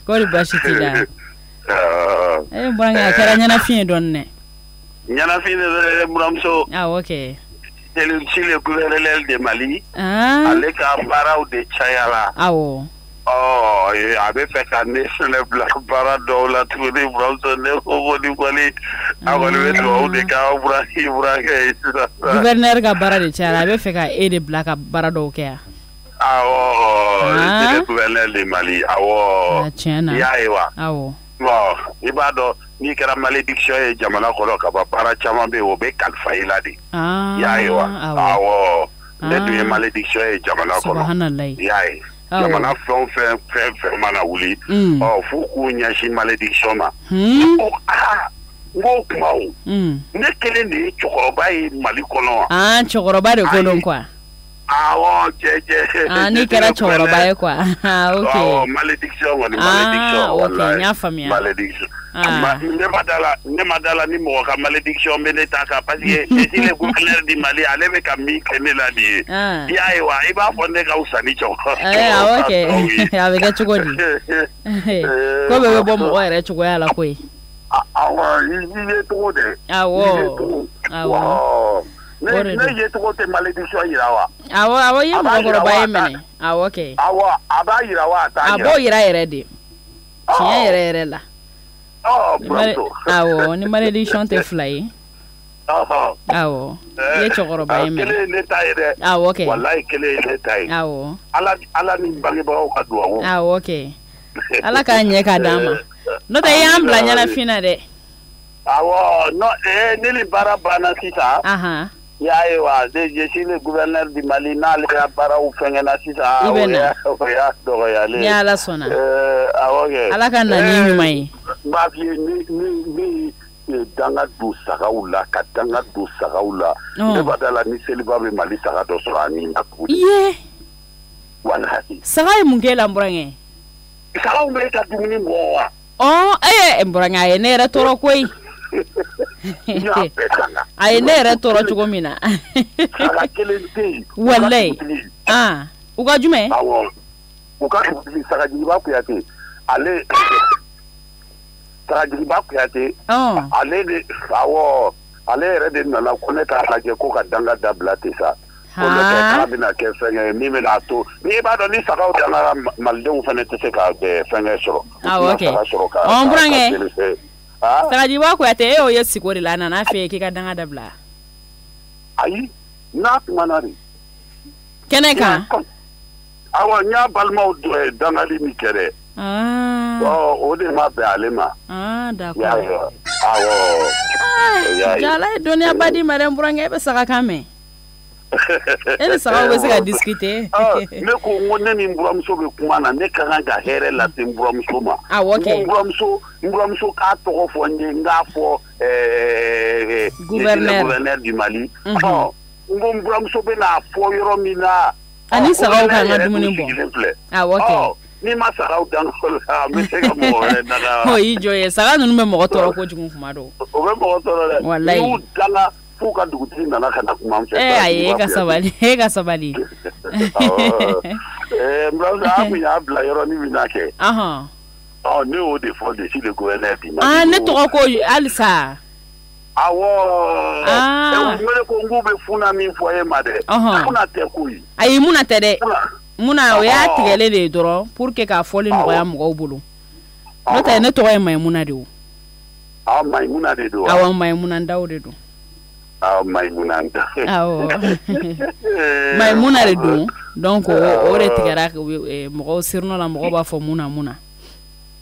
kɔri baasi t'i la n burankɛ a kɛra ɲɛnafin ye dɔɔni dɛ ɲɛnafin de buramuso awɔ kɛ si le gouverneur de Mali ale ka baaraw de cayara awɔ a bɛ fɛ ka ne fɛnɛ bila baara dɔw la tuguni buramuso ne ko ni kɔni a kɔni bɛ dugawu de kɛ burankɛ ye sisan gouverneur ka baara de cayara a bɛ fɛ ka e de bila ka baara dɔw kɛ yan le gouverneur de Mali awɔ i y'a ye wa awɔ bon i b'a dɔn n'i kɛra malédiction ye jamana kɔnɔ ka ban baara caman bɛ yen o bɛ kalifa i la de i y'a ye wa awɔ ne dun ye malédiction ye jamana kɔnɔ i y'a ye jamana fɛn mana wuli f'u k'u ɲɛsin malédiction ma n ko kuma o ne kelen de ye cɛkɔrɔba ye Mali kɔnɔ wa cɛkɔrɔba de ko don quoi awɔ cɛ n'i kɛra cɛkɔrɔba ye quoi ok malédiction kɔni malédiction ok n y'a faamuya malédiction ne ma dala ni mɔgɔ ka malédiction bɛ ne ta kan parce que c'est le gouverneur du Mali ale bɛ ka min kɛ ne la de ye i y'a ye wa i b'a fɔ ne ka wusa ni cɛkɔrɔba awɔ kɛ a bɛ kɛ cogo di ko bɛɛ bɛ bɔ mɔgɔ yɛrɛ cogoya la koyi awɔ i ye cogo de awɔ ne ye cogo tɛ malédiction yira wa awɔ i ye mɔgɔkɔrɔba ye minɛ awɔ kɛ awɔ a b'a yira wa a t'a yira a b'o yira yɛrɛ de tiɲɛ yɛrɛ la awɔ ni malédiction tɛ fila ye awɔ i ye cɛkɔrɔba ye minɛ kelen ne ta ye dɛ awɔ kɛ walayi kelen ne ta ye awɔ ala ni bangebagaw ka duwawu awɔ kɛ ala k'a ɲɛ k'a d'an ma n'o tɛ i y'an bila ɲɛnafin na dɛ awɔ ne ni baara banna sisan y'a ye wa je suis le gouverneur du Mali n'ale ka baaraw fɛngɛna sisan o y'a dɔgɔyalen ni ala sɔnna awɔ kɛ ala ka na ni ɲuman ye n b'a f'i ye ni danga don sagaw la ka danga don sagaw la ne b'a da la ni seliba bɛ Mali saga dɔ sɔrɔ a ni na tuguni iye walahi saga ye mun kɛ la n burankɛ sagaw bɛ ka dumuni mɔ wa n burankɛ a ye ne yɛrɛ tɔɔrɔ koyi a ye ne yɛrɛ tɔɔrɔ cogo min na walayi u ka jumɛn u ka dugutigi Sagajigiba Kuyate ale Taradiriba Kuyate ale de awɔ ale yɛrɛ de nana ko ne k'a lajɛ ko ka danga dabila ten sa ko ne tɛ k'a bɛna kɛ fɛngɛ min bɛna to n'i b'a dɔn ni sagaw dangara malidenw fana tɛ se ka fɛngɛ sɔrɔ saga sɔrɔ ka burankɛ Taradiriba Kuyate e y'o ye sigi o de la a nana f'e ye k'i ka danga dabila ayi n'a kumana de kɛnɛ kan awɔ n y'a balimaw dangali min kɛ dɛ o de ma bɛn ale ma d'accord jala ye dɔnniya ba di ma dɛ n burankɛ e bɛ saga kan mɛn e ni sagaw bɛ se ka discuter ne ko n ko ne ni n buramuso bɛ kuma na ne ka kan ka hɛrɛ lase n buramuso ma n buramuso k'a tɔgɔ fɔ n ye n k'a fɔ gouverneur du Mali n ko n buramuso bɛ n'a fɔ yɔrɔ min na ani sagaw kan ka dumuni bɔ ni ma sagaw dan la n bɛ se ka mɔgɔ wɛrɛ daga o y'i jɔ ye saga ninnu bɛ mɔgɔ tɔɔrɔ kojugu kuma dɔ o bɛ mɔgɔ tɔɔrɔ dɛ walayi n'u dala f'u ka dugutigi nana ka na kuma n fɛ ayi e ka sabali n buramuso a kun y'a bila yɔrɔnin min na kɛ ne y'o de fɔ depuis le gouverneur du Mali ne tɔgɔ ko halisa awɔ wele ko n k'u bɛ funa min fɔ e ma dɛ funa tɛ koyi ayi muna tɛ dɛ muna o y'a tigɛlen de ye dɔrɔn pour que k'a fɔli nɔgɔya mɔgɔw bolo n'o tɛ ne tɔgɔ ye Mayimuna de o Mayimuna de don awɔ Mayimuna Ndaw de don Mayimuna Ndaw awɔ Mayimuna de don donc o de tigɛra mɔgɔw sirnɔ la mɔgɔw b'a fɔ muna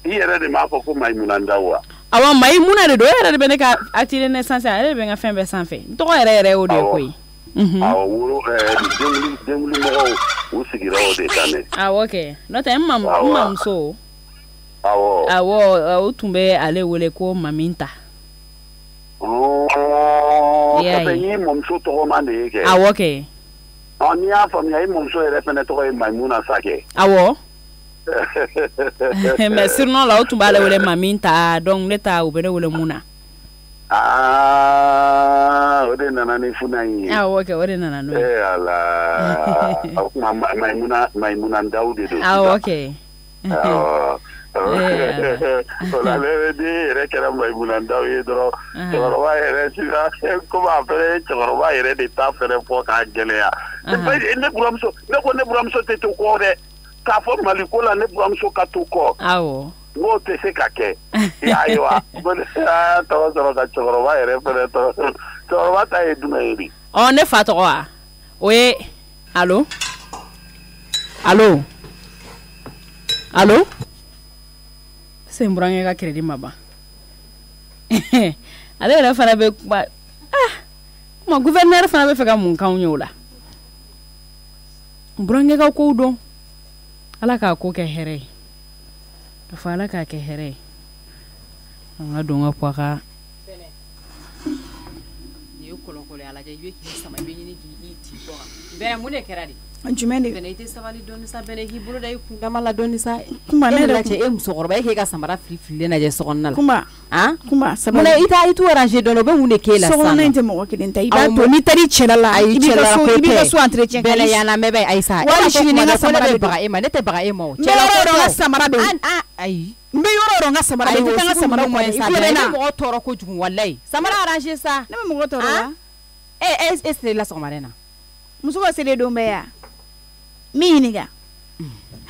i yɛrɛ de m'a fɔ ko Mayimuna Ndaw wa awɔ Mayimuna de don e yɛrɛ de bɛ ne ka acte de naissance a yɛrɛ de bɛ n ka fɛn bɛɛ sanfɛ n tɔgɔ yɛrɛ o de ye koyi awɔ woro denwuli mɔgɔw u sigira o de kan ne awɔ kɛ n'o tɛ n mamuso awɔ o tun bɛ ale wele ko Maminta i y'i mamuso tɔgɔma de ye kɛ awɔ kɛ n'i y'a faamuya i mamuso yɛrɛ fana tɔgɔ ye Mayimuna Sakɛ awɔ mais surnom la o tun b'ale wele Maminta donc ne ta u bɛ ne wele Muna o de nana ni funa in ye awɔ kɛ o de nana n'o ye ala o kuma Mayimuna Ndaw de don awɔ kɛ ola le de yɛrɛ kɛra Mayimuna Ndaw ye dɔrɔn cɛkɔrɔba yɛrɛ sisan komi a fɛnɛ ye cɛkɔrɔba yɛrɛ de ta fɛnɛ fɔ k'a gɛlɛya ne buramuso tɛ to kɔ dɛ k'a fɔ Mali ko la ne buramuso ka to kɔ awɔ n'o tɛ se ka kɛ ayiwa tɔgɔ sɔrɔ ka cɛkɔrɔba yɛrɛ fɛnɛ tɔgɔ cɛkɔrɔba ta ye jumɛn ye bi ne fa tɔgɔ wa o ye allo se n burankɛ ka crédit ma ban ale yɛrɛ fana bɛ kuma gouverneur fana bɛ fɛ ka mun k'anw ye o la n burankɛ ka kow dɔn ala k'a ko kɛ hɛrɛ ye ka fɔ ala k'a kɛ hɛrɛ ye an ka don ka puwaka ni ye kɔlɔkɔlɔ ala i bɛ k'i sama i bɛ ɲini k'i ti bɔ bɛrɛ mun de kɛra de jumɛn de bɛnɛ i tɛ sabali dɔɔni sa bɛnɛ k'i bolo da i kun dama la dɔɔni sa kuma ne yɛrɛ cɛ e musokɔrɔba e k'e ka samara fili lajɛ sokɔnɔna la kuma sabali i t'u arranger dɔɔni o bɛ mun de k'e la sisan sokɔnɔna in tɛ mɔgɔ kelen ta i b'a to n'i taara i cɛla la i b'i ka so entretien bɛnɛ yana mɛ bɛ Ayisa wali sini ne ka samara bɛ baga e ma ne tɛ baga e ma o n bɛ yɔrɔ dɔ n ka samara bɛ ayi n bɛ yɔrɔ dɔ n ka samara bɛ i tɛ taa n ka samara kɔ dɛ i tulo bɛ na mɔgɔ tɔɔrɔ kojugu walayi samara arranger sa ne bɛ mɔgɔ tɔɔrɔ wa e seli la sɔgɔmada in na muso ka seli don bɛ yan min ɲininka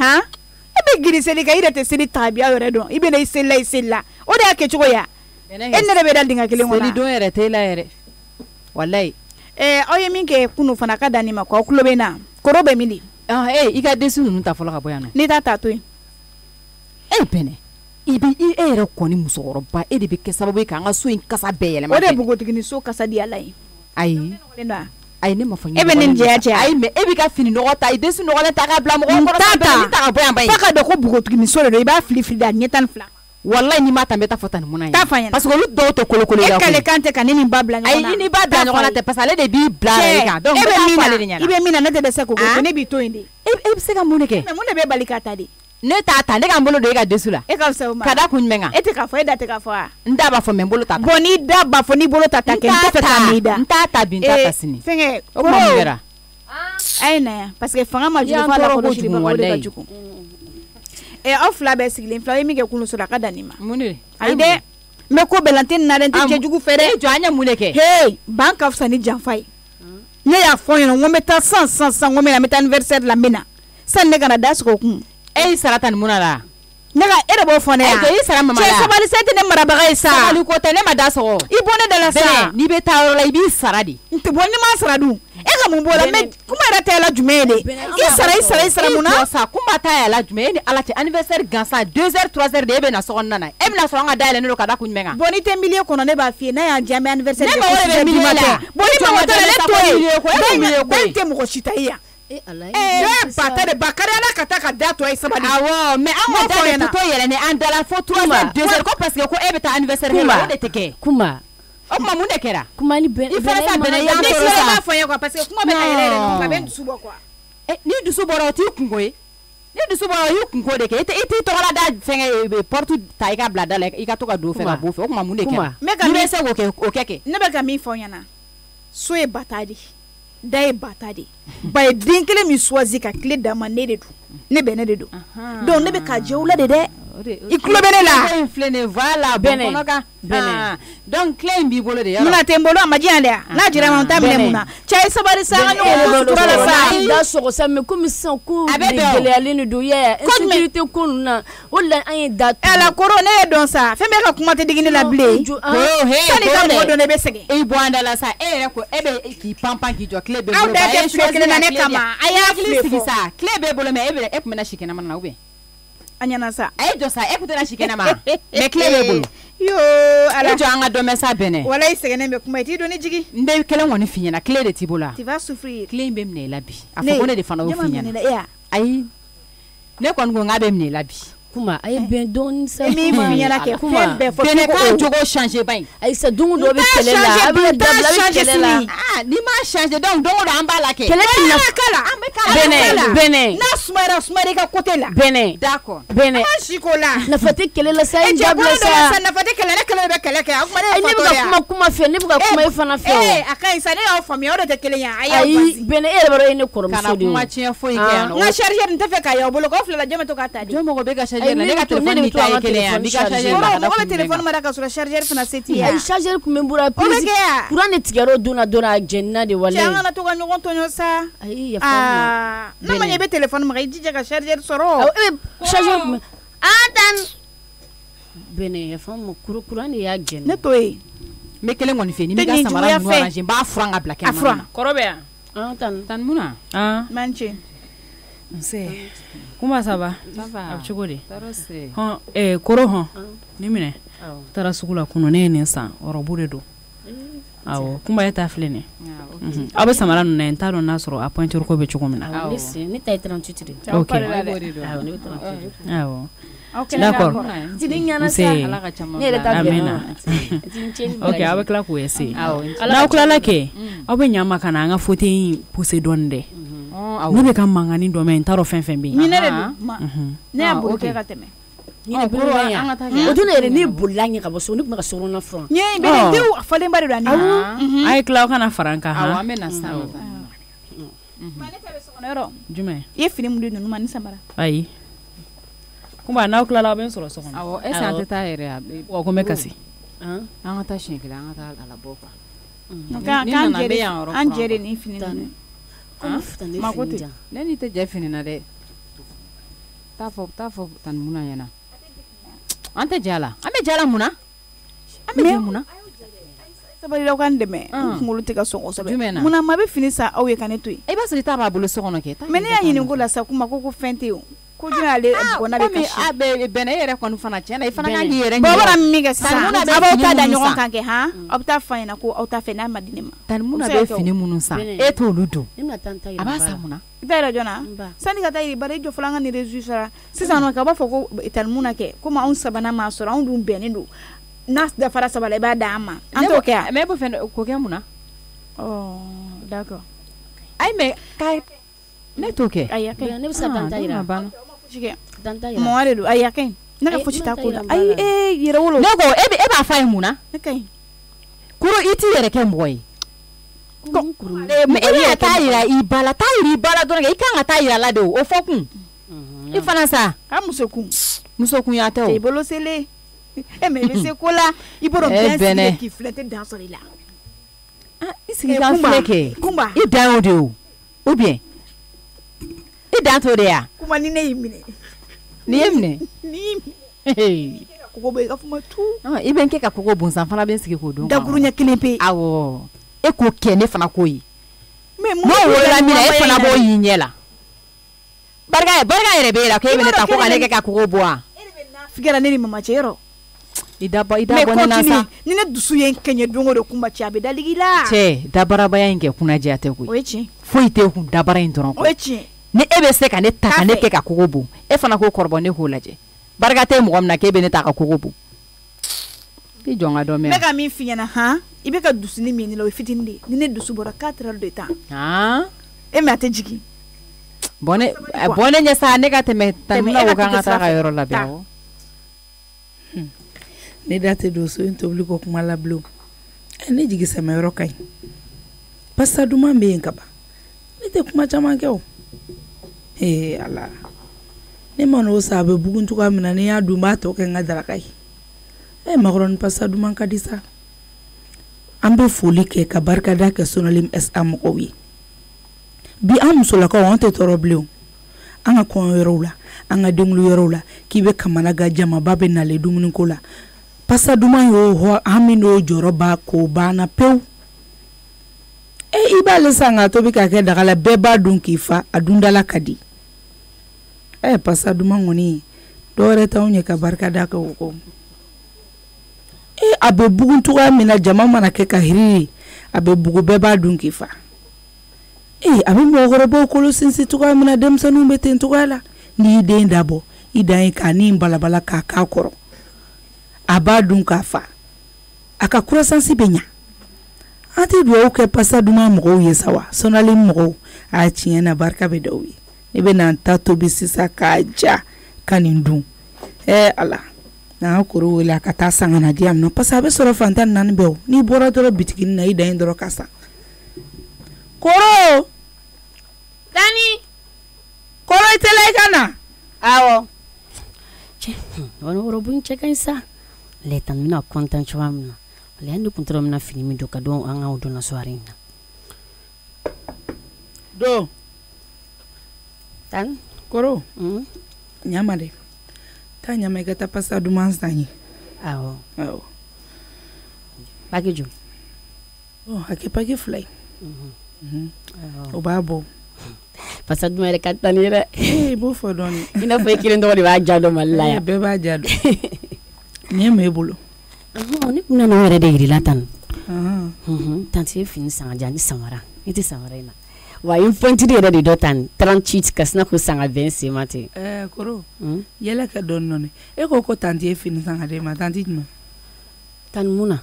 e bɛ giri seli kan i yɛrɛ tɛ seli tabiya yɛrɛ dɔn i bɛ na i seli la o de y'a kɛcogo ya e ne yɛrɛ bɛ da dingɛ kelen kɔnɔ seli don yɛrɛ tɛ la yɛrɛ walayi aw ye min kɛ kunu fana ka da nin ma ko aw tulo bɛ na koro bɛ min di i ka desi ninnu ta fɔlɔ ka bɔ yan nɔ n'i ta to yen bɛnɛ e yɛrɛ kɔni musokɔrɔba e de bɛ kɛ sababu ye k'an ka so in kasa bɛɛ yɛlɛma o de ye npogotigi ni so kasa di ala ye ayi ne ma fɔ e bɛ nin jɛya cɛ ayi mais e bɛ ka fini nɔgɔ ta i desi nɔgɔlen ta k'a bila mɔgɔ kɔrɔ ta ka bɔ yan ba ye f'a ka dɔn ko npogotigi ni so de don i b'a fili da ɲɛ tan ni fila wallahi ni ma ta n bɛ taa fɔ tan ni munna ye taa f'a ɲɛna parce que olu dɔw tɛ kolokolo e kale kan tɛ ka ne ni ba bila ɲɔgɔn na ayi ni ba bila ɲɔgɔn na tɛ parce que ale de b'i bila ale kan donc e bɛ min na ne tɛ dɛsɛ k'o kɛ ne b'i to yen de e bɛ se ka mun de kɛ mais mun de bɛ bali k'a ta de ne t'a ta ne ka n bolo don e ka desu la e ka fisa o ma ka da kun jumɛn kan e tɛ k'a fɔ e da tɛ k'a fɔ wa n da b'a fɔ mais n bolo t'a ta bon n'i da b'a fɔ n'i bolo t'a ta kɛ n tɛ fɛ k'a m'i da n t'a ta bi n t'a ta sini fɛnkɛ o kuma mun kɛra a ye na yan parce que fanga ma jugu f'a la kɔlɔsili baga o de ka jugu aw fila bɛɛ sigilen fila ye min kɛ kunun sɔrɔ a ka dan nin ma mun de ayi dɛ n bɛ ko bɛlante nin na dɛ n tɛ cɛjugu fɛ dɛ jɔ an ye mun de kɛ hey ban ka fisa ni janfa ye ne y'a fɔ ɲɛna n ko n bɛ taa san n ko n bɛ taa anniversaire la n bɛ na sani ne kana da sigi o kun e y'i sara tan nin mun na la ne ka e de b'o fɔ ne yan i sara mama la cɛ sabali se tɛ ne marabaga ye sa sabali ko tɛ ne ma da sɔgɔ i bɔ ne da la sa n'i bɛ taa yɔrɔ la i b'i sara de n tɛ bɔ ni ma sara dun e ka mun b'o la mais kuma yɛrɛ tɛ la jumɛn ye de i sara mun na sa kuma t'a yɛlɛ jumɛn e ni ala cɛ anniversaire gansan 2h 3h de e bɛ na sokɔnɔna na e bɛna sɔrɔ an ka dayɛlɛ ne don ka da kun jumɛn kan bon ni tɛ milieu kɔnɔ ne b'a f'i ye n'a y'an diya an bɛ anniversaire ne mago de bɛ milieu la bon ni mago tɛ ne to yen bɛn tɛ mɔgɔ si ta ye yan bata de bakari ala ka taa ka da to ye sabali awɔ mais an ka da de to yɛlɛ ni an dala fo 3h 2h ko parce que ko e bɛ taa anniversaire kɛ o de tɛ kɛ kuma o kuma mun de kɛra kuma ni bɛn i fana sa bɛnɛ y'an tɔɔrɔ sa ne b'a fɔ n ye quoi parce que kuma bɛ ka yɛlɛ yɛlɛ a bɛ n dusu bɔ quoi ni dusu bɔra o t'i kunko ye ni dusu bɔra o y'i kunko de kɛ i t'i tɔgɔla da fɛngɛ porte ta i ka bila da la i ka to ka don fɛ ka bɔ fɛ o kuma mun de kɛra n'i bɛ se k'o kɛ ne bɛ ka min fɔ ɲɛna so ye bata de da ye bata de ba ye den kelen min choisi ka tile d'a ma ne de don ne bɛ ne de don donc ne bɛ ka jɛ o la de dɛ i tulo bɛ ne la in filɛ nin voilà bɛnɛ donc clé in b'i bolo de yɔrɔ mina tɛ n bolo a ma diyan dɛ n'a jira ma n ta minɛ mun na cɛ ye sabali sa an ka ɲɔgɔn sutura la sa ayi da sɔgɔ sa mais komi sisan ko de gɛlɛyalen de don yɛ insécurité ko ninnu na o de la an ye da to ala koro ne ye dɔn sa fɛn bɛɛ ka kuma tɛ digi ne la bilen sani ka mɔgɔ dɔn ne bɛ sɛgɛn i bɔ an da la sa e yɛrɛ ko e bɛ k'i panpan k'i jɔ clé bɛ aw bolo da tɛ file kelen na ne kama a y'a file fɔ sa clé bɛ bolo mais e tun bɛ na si kɛnɛma na ou bien a ɲɛna sa a ye jɔ sa e tun tɛ na si kɛnɛma mais clé bɛ bolo yo ala e jɔ an ka dɔnbɛ sa bɛnɛ wala i sɛgɛnnen bɛ kuma i t'i don ni jigi n bɛ kelen kɔni f'i ɲɛna clé de t'i bolo tu vas souffrir clé in bɛ minɛ i la bi a fɔ ko ne de fana y'o f'i ɲɛna ayi ne kɔni ko n k'a bɛ minɛ i la bi kuma a ye bɛn dɔɔni sa min f'i ɲɛna kɛ fɛn bɛɛ fɔ bɛnɛ k'a jogo changer ba in ayi sa don o don a bɛ kɛlɛ la a bɛ dabila a bɛ kɛlɛ la n'i m'a changer donc don o don an b'a la kɛ kɛlɛ tɛ na kala an bɛ kala bɛnɛ n'a sumayara i ka côté la bɛnɛ d'accord bɛnɛ an si ko la nafa tɛ kɛlɛ la sa e ye dabila sa nafa tɛ kɛlɛ ne kɛlɛ bɛ kɛlɛ kɛ a kuma ne ne bɛ ka kuma fɛ ne bɛ ka kuma e fana fɛ a ka ɲi sa ne y'aw faamuya o de tɛ kelen ye a y'aw ayi bɛnɛ e yɛrɛ b'a dɔn e ne kɔrɔmuso de ye kuma tiɲɛ foyi kɛ yan n ka chargeur n tɛ fɛ k'a y'aw bolo k'aw filɛ la jɔn bɛ to k'a ta di jɔn mɔgɔ bɛ ka chargeur la ne ka téléphone ni ta ye kelen ye mɔgɔ bɛ téléphone mara ka sɔrɔ chargeur fana se t'i ye ayi chargeur kun bɛ n bolo prise courant de tigɛra o don na dɔrɔn a jɛnina de walayi cɛ an kana to ka ɲɔgɔn tɔɲɔ sa ayi yafa n'a ma ɲɛ i bɛ téléphone maga i jija ka chargeur sɔrɔ e bɛ chargeur kun bɛ tan bɛnɛ yafa ma courant de y'a jɛnna ne to yen n bɛ kelen kɔni fɛ ni bɛ ka samara ninnu arranger n b'a furan ka bila kɛnɛma a furan kɔrɔ bɛ yan tan mun na manche nse kuma saba a bɛ cogo di hɔn koro hɔn ni minɛ taara sugu la kunun ne ye nin san ɔrɔbu de don awɔ kunba e ta filɛ nin aw bɛ samara ninnu na n t'a dɔn n'a sɔrɔ a pointure ko bɛ cogo min na ne ta ye 38 de ok awɔ d'accord nse amina ok aw bɛ tila k'o essayer n'aw tilala kɛ aw bɛ ɲa ma ka na an ka fauteuil in pousser dɔɔni dɛ ne bɛ ka mankanni dɔ mɛn n t'a dɔn fɛn fɛn bɛ yen ɲinɛ de don ne y'a bolo kɛ ka tɛmɛ o don yɛrɛ ne bolila ɲɛ ka bɔ so ne tun bɛ ka sokɔnɔna furan ɲɛ bɛ tew a falenba de don a ye tila aw kana fara n kan han an bɛ na sa ne ta bɛ sokɔnɔ yɔrɔ jumɛn i ye fini mun di ninnu ma ni samara ayi kunba n'aw tilala aw bɛ n sɔrɔ so kɔnɔ awɔ est-ce que an tɛ taa yɛrɛ wa ko n bɛ kasi an ka taa siɲɛ kelen an ka taa a labɔ quoi an jɛ de nin fini ninnu mako tɛ ne ni tɛ jɛ fini na dɛ t'a fɔ tan mun na ɲɛna an tɛ jɛ a la an bɛ jɛ a la mun na an bɛ jɛ mun na sabali aw k'an dɛmɛ kunkolo tɛ ka sɔn kosɛbɛ mun na maa bɛ fini san aw ye ka ne to yen i b'a sɔrɔ i t'a b'a bolo so kɔnɔ kɛ mais ne y'a ɲini ko la sa kuma ko fɛn tɛ yen ko jumɛn ale bɔnna bɛ kasi a bɛ bɛnɛ e yɛrɛ kɔni fana tiɲɛna i fana kan k'i yɛrɛ ɲini bɔn min kɛ sisan a b'aw ta da ɲɔgɔn kan kɛ han aw bɛ taa f'a ɲɛna ko aw ta fɛ n'a ma di ne ma tani mun na bɛ fini minnu san e t'olu don a b'a san mun na i t'a yɛrɛ jɔn na sanni ka taa yiri bari i jɔ fɔlɔ an ka nin réseau sara sisan nɔ k'a b'a fɔ ko tani mun na kɛ komi anw sabanan m'a sɔrɔ anw dun bɛnnen don n'a dafara saba la i b'a d'an ma an t'o kɛ mais e b'o fɛ k'o kɛ mun na d'accord ayi mais k'a ne t'o kɛ ayi a ka ɲi ne bɛ se ka tanta yira mɔgɔ de don ayi a ka ɲi ne ka fosi t'a ko la ayi yɛrɛ wolo ne ko e b'a f'a ye mun na ne ka ɲi kuru i t'i yɛrɛ kɛ mɔgɔ ye mais e bɛ taa yira i ba la taa yira i ba la dɔrɔn i kan ka taa yira a la de o fɔ kun fana sa a muso kun ya tɛ o i bolo sele mais bɛ se ko la i bolo bien sigi k'i filɛ tɛ dan sɔrɔ i la i sigi ka filɛ kɛ i dan o de o ou bien i dan t'o de ya kuma ni ne y'i minɛ ni ye minɛ kogo bɛ i ka fuma tu i bɛ n kɛ ka kogo bonsan fana bɛ n sigi k'o don dakuru ɲɛ kelen pe awɔ e k'o kɛ ne fana k'o ye mais n'o wolola min na e fana b'o y'i ɲɛ la barika yɛrɛ b'e la ko e bɛ ne ta ko ka ne kɛ ka kogo bɔ wa figɛra ne ni mama cɛ yɔrɔ i da bɔ ne na sa ni ne dusu ye n kɛɲɛ don o don kunba cɛ a bɛ daligi la cɛ dabarabaya in kɛ kunnajɛ tɛ koyi o ye tiɲɛ foyi tɛ kun dabara in dɔrɔn o ye tiɲɛ ni e bɛ se ka ne ta ka ne kɛ ka kogo bɔ e fana k'o kɔrɔbɔ ne k'o lajɛ barika tɛ mɔgɔ min na k'e bɛ ne ta ka kogo bɔ i jɔn ka dɔ mɛn ne ka min f'i ɲɛna han i bɛ ka dusu ni min la o ye fitinin de ni ne dusu bɔra 4 heures de temps e mais a tɛ jigin bɔn ne ɲɛ sa ne ka tɛmɛ Tanimuna ko k'an ka taa ka yɔrɔ labɛn awɔ ne da tɛ don so in tobili ko kuma la bilen ne jigi sɛmɛ yɔrɔ ka ɲi pasta duman bɛ yen ka ban ne tɛ kuma caman kɛ o ala ne ma n'o sa a bɛ bugun cogoya min na ni y'a dun n b'a tɔ kɛ n ka daraka ye makɔrɔni pasta duman ka di sa an bɛ foli kɛ ka barikada kɛ Sonalim SA mɔgɔw ye bi an musolakaw an tɛ tɔɔrɔ bilen an ka kɔɲɔ yɔrɔw la an ka dengulu yɔrɔw la k'i bɛ kamana ga jamaba bɛ nale dumuni ko la pasta duman y'o hami n'o jɔrɔba k'o banna pewu i b'ale san ka tobi ka kɛ daga la bɛɛ b'a dun k'i fa a dundala ka di pasta duman kɔni dɔwɛrɛ t'anw ye ka barikada kɛ o kɔ a bɛ bugun cogoya min na jama mana kɛ ka hiriri a bɛ bugu bɛɛ b'a dun k'i fa a bɛ mɔgɔkɔrɔbaw kolo sinsin cogoya min na denmisɛnninw bɛ ten cogoya la n'i y'i den dabɔ i dan ye k'a ni balabala k'a k'a kɔrɔ a b'a dun k'a fa a ka croissance bɛ ɲa an tɛ dugawu kɛ pasta duman mɔgɔw ye sa wa Sonalim mɔgɔw a tiɲɛ na barika bɛ d'aw ye ne bɛ na n ta tobi sisan k'a ja ka nin dun ala n'an ka koro wele a ka taa san ka na di yan nɔ parce que a bɛ sɔrɔ fantan naani bɛɛ o n'i bɔra dɔrɔn bitiginin na i dan ye dɔrɔn ka san koro Dani koro i tɛla i ka na awɔ wani bun cɛ ka ɲi sa ale Tanimuna content cogoya min na ale ne kun tora mina fini min don ka don an ka o donna soirée in na don Tan koro ɲama dɛ taa ɲama i ka taa pasta duman san ye awɔ paki jo a kɛ paki 2 ye o b'a bɔ pasta duman yɛrɛ ka tani dɛ i b'o fɔ dɔɔni i n'a fɔ i kelen tɔgɔ de b'a ja dɔn Mali la yan bɛɛ b'a ja dɔn nin ye mun e bolo ne kun nana o yɛrɛ de yirila tan tanti ye fini san ka di yan ni samara i tɛ samara in na wa i pointiri yɛrɛ de dɔ tan 38 ka sina ko san ka bɛn sen ma ten koro yɛlɛ kɛ dɔɔni dɔɔni e ko tanti ye fini san ka di ma tanti jumɛn Tanimuna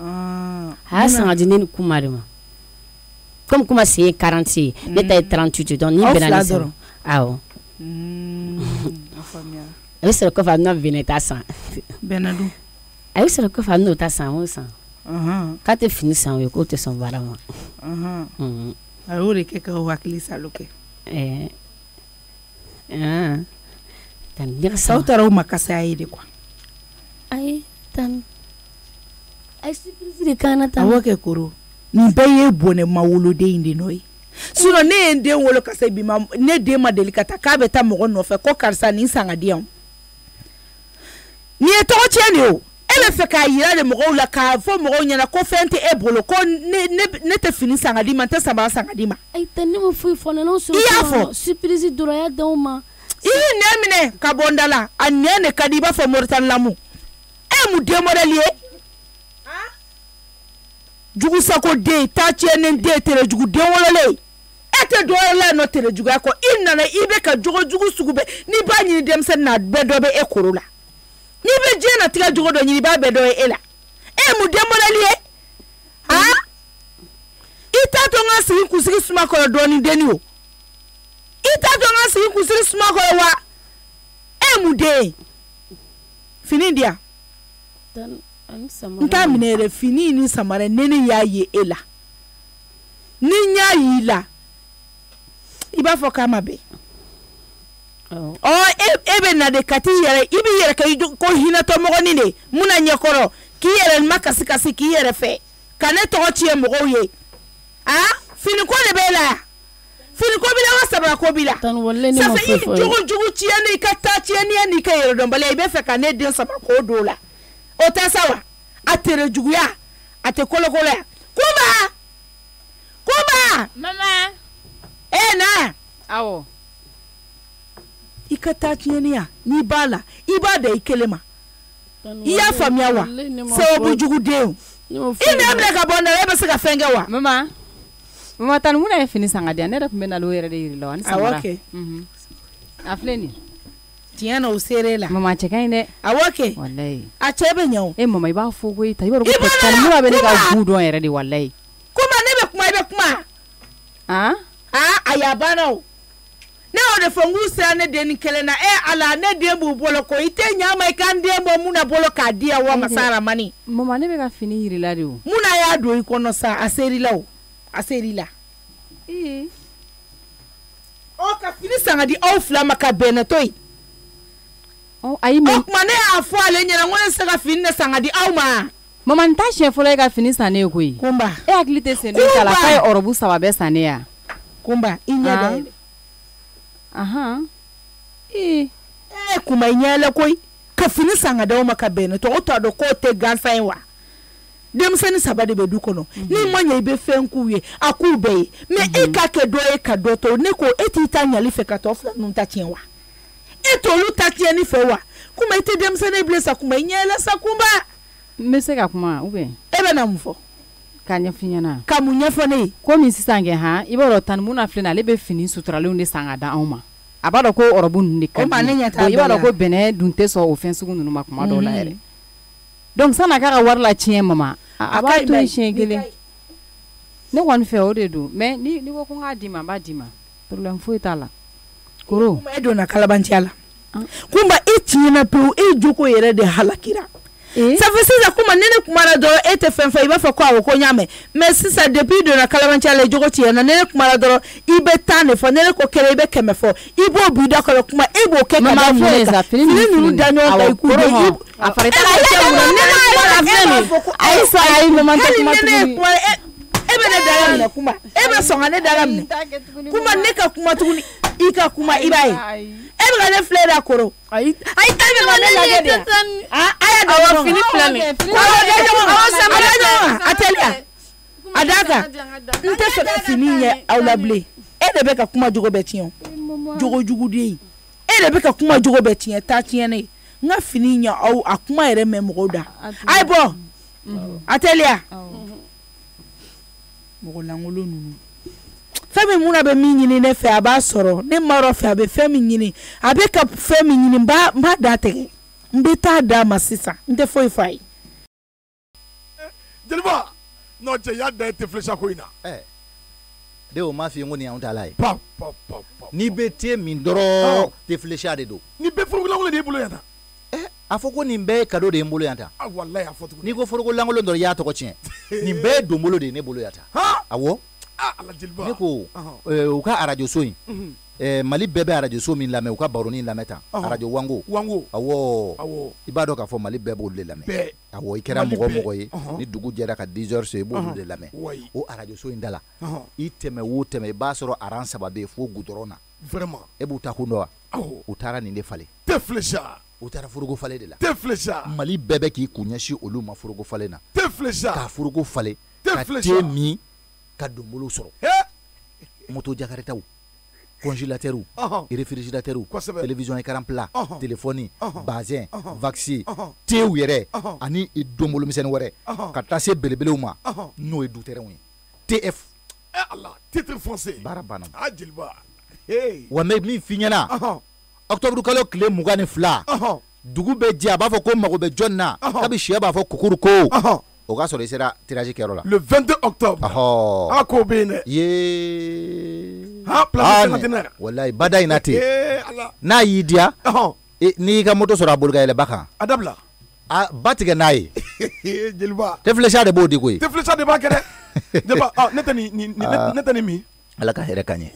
a y'a san ka di ne ni kuma de ma comme kuma sen ye 40 ye ne ta ye 38 donc ni bɛnna ni san awɔ a bɛ sɔrɔ kɔfɛ a bɛna vene ta san bɛnna dun a bɛ sɔrɔ kɔfɛ a bɛna o ta san o san k'a tɛ fini san o ye k'o tɛ sɔn baara ma a y'o de kɛ ka o hakili salo kɛ aw taara o ma kasaya ye de quoi ayi tan a ye surprise de k'an na tan awɔ kɛ koro nin bɛɛ ye bɔnɛ ma woloden in de nɔ ye sinon ne ye n den wolo ka se bi ma ne den ma deli ka taa k'a bɛ taa mɔgɔ nɔfɛ ko karisa nin san ka di yan nin ye tɔgɔ tiɲɛ de o e bɛ fɛ k'a yira de mɔgɔw la k'a fɔ mɔgɔw ɲɛna ko fɛn tɛ e bolo ko ne tɛ fini san ka di ma n tɛ samara san ka di ma ayi tɛ ne ma foyi fɔ ne n'o sɔrɔ i y'a fɔ surprise dɔrɔn a y'a d'aw ma i y'i nɛ minɛ ka bɔ n da la a nɛ de ka di i b'a fɔ Moritani lamu e ye mun den modèle ye jugusako den taa tiɲɛnen den tɛrɛjugu den wololen e tɛ dɔwɛrɛ la yen nɔ tɛrɛjuguya kɔ i nana i bɛ ka jogo jugu sugu bɛɛ n'i b'a ɲini denmisɛnnin na bɛɛ dɔ bɛ e koro la n'i bɛ diɲɛ na tigɛ jogo dɔ ɲini i b'a bɛɛ dɔ ye e la e ye mun den modèle ye i t'a to n ka sigi kunsigi suma kɔrɔ dɔɔni denni o i t'a to n ka sigi kunsigi suma kɔrɔ wa e ye mun den ye fini di yan n t'a minɛ yɛrɛ fini ni samara ne y'a ye e la ni n y'a y'i la i b'a fɔ k'a ma bɛn ebe na de kati yere ibi yere ka ko hinato mogoni de muna nyekoro ki yere makasi kasi ki yere fe kane to tie mogo ye fini ko de bela fini ko bila wasaba ko bila tan wolle ni mo fefo jugu tieni ka ta tieni ni ka yere don bale ibe fe kane de saba ko dola o ta sawa atere jugu ya ate kolo ya kuma mama na awo ikata tienia ni bala ibada ikelema iya famia wa se obujugu deu ina mle ka bonda lebe se ka fenge wa mama tan muna e fini sanga dia ne da kumbe na lo yere de yiri lo an samara okay afleni tiana userela mama cheka ine awoke wallahi a chebe nyaw mama iba fogo ita iba ko tan muna be ne ka gudo yere de wallahi kuma ne be kuma ayabana o ne o de fongu se ne de ni kele na ala ne de bu bolo ko ite nyama kan de mo muna bolo ka dia wa masara mani mama ne be ka fini yiri la de o muna ya do ikono sa aserila o ka fini sanga di o flama ka benetoi ayi me kuma ne afo ale nyana ngone se ka fini sanga di au ma mama nta chef folo ka fini sane ko yi kumba aklite se ne kala kai orobu sawa be sane ya kumba inyada kuma inyala koi ka fini sanga da maka bene to oto do ko te gansan wa dem sani sabade be du kono ni manya ibe fenku ye akube me ikake do e ka do to ne ko etita nyali fe ka to fla nun ta tienwa etolu ta tieni fe wa kuma ite dem sani blesa kuma inyala sa kumba mese ka kuma ube ebe na mfo kanya finyana kamunya fone ko min sisange ibaro tan muna flena lebe fini sutrale unde sanga da oma abado ko orobun ni kan ibaro ko bene dunte so offense gunu makuma do la ere donc sana kaka warla chien mama abato shengele ne wan fe odedu me ni ko nga dima ba dima problem fo itala koro edo na kalabantiala kumba ichina pe ejoko yere de halakira ça fait ça kuma nene kumara doro ete fenfa iba fa kwa ko nyame mais si ça depuis de na kalabancha le jogo ti na nene kumara doro ibe tane fo nene ko kere ibe keme fo ibo buda ko kuma ibo ke ka ma fo fini nu dano ka ku do afareta ai sa ai mama ta kuma ebe ne dalam na kuma ebe songa ne dalam ne kuma ne ka kuma tuguni ika kuma ibai ebe ga ne flera koro ai tabe ga ne lagede aya da fini flame ko da atelia adaka nte so fini ye awlable ebe be ka kuma jogo betion jogo jugu de ebe ka kuma jogo betion ta tien ne nga fini nya aw akuma ere memgo da ai bo atelia mogolangolo nunu femi muna be minyini ne fe aba soro ne maro fe abe femi nyini abe ka femi nyini ba date mbeta da masisa nte foi jelba no je ya da te flesha ko ina de o ma fi ngoni an talai pap ni bete min doro te flesha de do ni be furu langolo de bulo yata afoko ni be kado de mbolo yata wallahi afoto ni ko furu langolo ndoro ya to ko chien ni be do mbolo de ne bolo yata awo ala jelba ne ko o ka arajo soyin mali bebe arajo so min lame o ka baroni lameta arajo wango awo ibado ka fo mali bebe o le lame awo ikera mogo ye ni dugu jera ka 10h so ibo le lame o arajo so indala iteme woteme ba soro aran sababe fo gudorona vraiment e buta kundo utara ni ne fale te flesha utara furugo fale de la te flesha mali bebe ki kunyashi olu ma furugo fale na te flesha ka furugo fale te flesha te mi ka dombolo soro moto jakareta ou congélateur ou réfrigérateur ou télévision écran plat téléphone bazin vaccin te ou yere ani dombolo misen wore ka tase belebele ou ma no e doutere on TF Allah titre français barabana jilba wa me mi finyana octobre kalo clé mugane fla dugu be dia ba fo ko mago be jonna kabi shia ba fo kukuru ko o ka soro sera tirage kero la le 22 octobre ko bene place centenaire wallahi bada inati na yidia ni ka moto soro abulga ile baka adabla batiga nayi jilba te flesha de bodi koy te flesha de ba kere jilba netani mi ala ka here kanye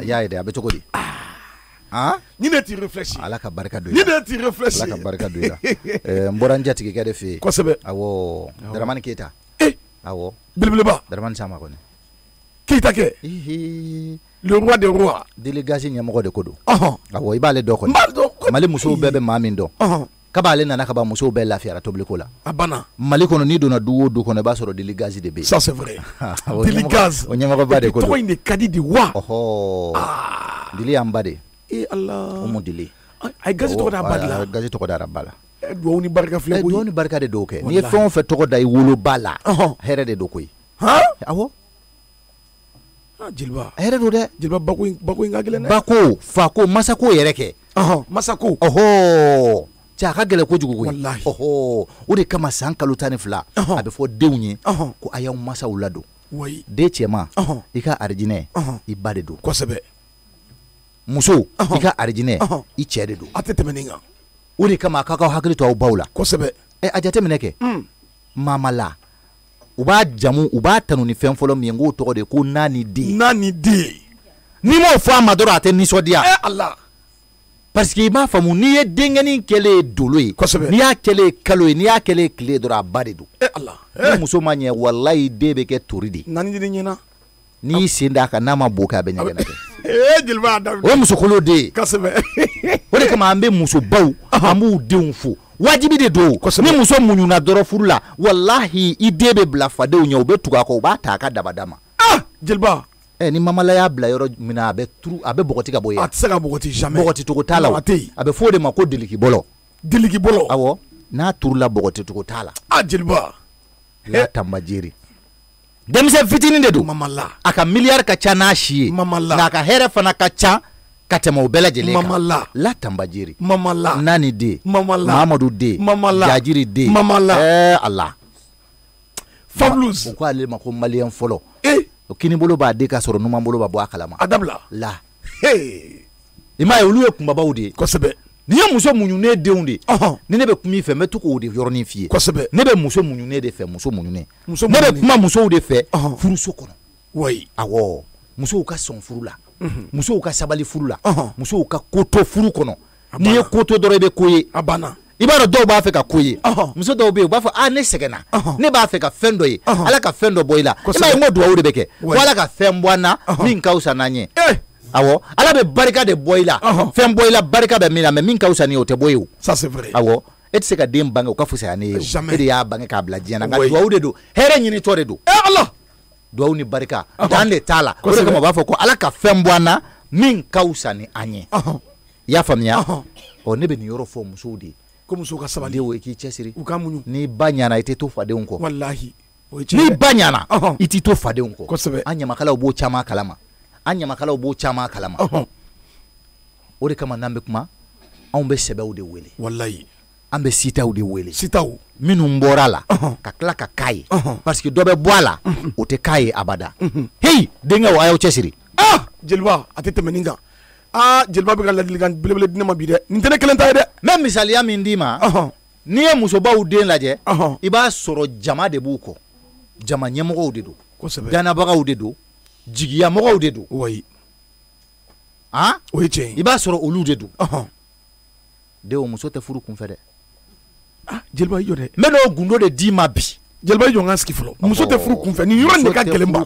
ya ide abe chokodi ni ne t'i réfléchir ala ka barika do ni ne t'i réfléchir ala ka barika do mbora njatigi kede fe kosebe awo Dramane Keita awo bilbileba Dramane Sama koni Keita ke le roi des rois délégation nyamoko de kodo awo ibale do koni mali muso bebe mamin do kabale nana kaba muso be lafiara tobli ko la abana mali kono ni dona duwo du kono ba soro délégation de be ça c'est vrai délégation o nyamako ba de kodo to inde kadi di wa dili ambade Allah o mo dili ay gazi to da badla gazi to da rabala do ni barka fle ko do ni barka de do ke ni fon fe to da wolo bala here de do koy awo jilba here do de jilba bako ngagele ne bako fako masako yere ke masako cha ka gele ko jugu wallahi o de kama san kalutani fla abe fo dewnye ko ayaw masa ulado oui de chema ika arjine ibade do ko sebe muso ika arjine I chede do atete meninga o de kama kaka hakili to bawla ko sebe ajate meneke mamala uba jamu uba tanu ni fen folo mi ngo to de ko nani de ni mo fo amadoro ate ni sodia Allah parce que ma famu ni ye dengeni kele dolo ye ni ya kele kalo ye ni ya kele kile dora bade do Allah ni muso ma ɲɛ wallahi de be kɛ tori de nani de ɲɛna ni senda ka n'a ma bo ka be ɲɛgɛn kɛ jeliba da o muso kolo de kosɛbɛ o de kama an be muso baw an b'u denw fo wajibi de do ni muso muɲuna dɔrɔn furu la wallahi I den be bila fadenw ɲɛ u be tugu a kɔ u b'a ta a ka dabada ma jeliba ni mamala y'a bila yɔrɔ min a bɛ turu a bɛ bɔgɔti ka bɔ yen a tɛ se ka bɔgɔti jamais bɔgɔti cogo t'a la a bɛ fɔ o de ma ko deliki bɔlɔ awɔ n'a turula bɔgɔti cogo t'a la jeliba la tambajeri denmisɛn fitinin de do mamala a ka miliyari ka ca n'a si ye nka a ka hɛrɛ fana ka ca ka tɛmɛ o bɛɛ lajɛlen kan mamala la tambajeri mamala nani de mamala mamadu de mamala jajiri de mamala Allah fabulous o ko ale ma ko maliyɛn fɔlɔ o kini bolo b'a de ka sɔrɔ numan bolo b'a bɔ a kalama a dabila la i m'a ye olu ye kunbabaw de ye kosɛbɛ ni ye muso muɲunen denw de ni ne bɛ kuma I fɛ n bɛ to k'o de yɔrɔnin f'i ye kosɛbɛ ne bɛ muso muɲunen de fɛ muso muɲunen ne bɛ kuma musow de fɛ furuso kɔnɔ oui awɔ musow ka sɔn furu la musow ka sabali furu la musow ka ko to furu kɔnɔ n'i ye ko to dɔrɔn I bɛ ko ye a banna I b'a dɔn dɔw b'a fɛ ka ko ye muso dɔw bɛ yen u b'a fɔ ne sɛgɛnna ne b'a fɛ ka fɛn dɔ ye ala ka fɛn dɔ bɔ I la I m'a ye n ko duwawu de bɛ kɛ ko ala ka fɛn bɔ an na min ka fisa n'an ye awɔ ala bɛ barika de bɔ I la fɛn bɔ I la barika bɛ min na mais min ka fisa ni o tɛ bɔ ye o ça c'est vrai awɔ e tɛ se ka den bange o ka fisa ne ye o e de y'a bange k'a bila diɲɛ na nka duwawu de don hɛrɛ ɲinitɔ de don Allah duwawu ni barika dan de t'a la o de kama u b'a fɔ ko ala ka fɛn bɔ an na min ka fisa ni an ye i y'a faamuya ne bɛ nin yɔrɔ fɔ musow de ye ko muso ka sabali denw I k'i cɛsiri u ka muɲu ni ba ɲana I tɛ to fadenw kɔ wallahi ni ba ɲana I t'i to fadenw kɔ kosɛbɛ an ɲamakalaw b'o caman kalama o de kama n'an bɛ kuma anw bɛ sɛbɛw de wele wallahi an bɛ sitaw de wele sitaw minnu bɔra a la ka tila ka k'a ye parce que dɔ bɛ bɔ a la o tɛ k'a ye abada heyi denkɛw a y'aw cɛsiri jeliba a tɛ tɛmɛ nin kan jeliba bɛ ka ladilikan belebele di ne ma bi dɛ nin tɛ ne kelen ta ye dɛ n bɛ misaliya min d'i ma n'i ye musobaw den lajɛ I b'a sɔrɔ jama de b'u kɔ jama ɲɛmɔgɔw de don danabagaw de don jigiyamɔgɔw de don oui o ye tiɲɛ ye I b'a sɔrɔ olu de don denw muso tɛ furu kunfɛ dɛ jeliba I jɔ dɛ n bɛ n'o gundo de d'i ma bi jeliba I jɔ n ka sigi fɔlɔ muso tɛ furu kunfɛ nin yɔrɔ in de ka gɛlɛn ba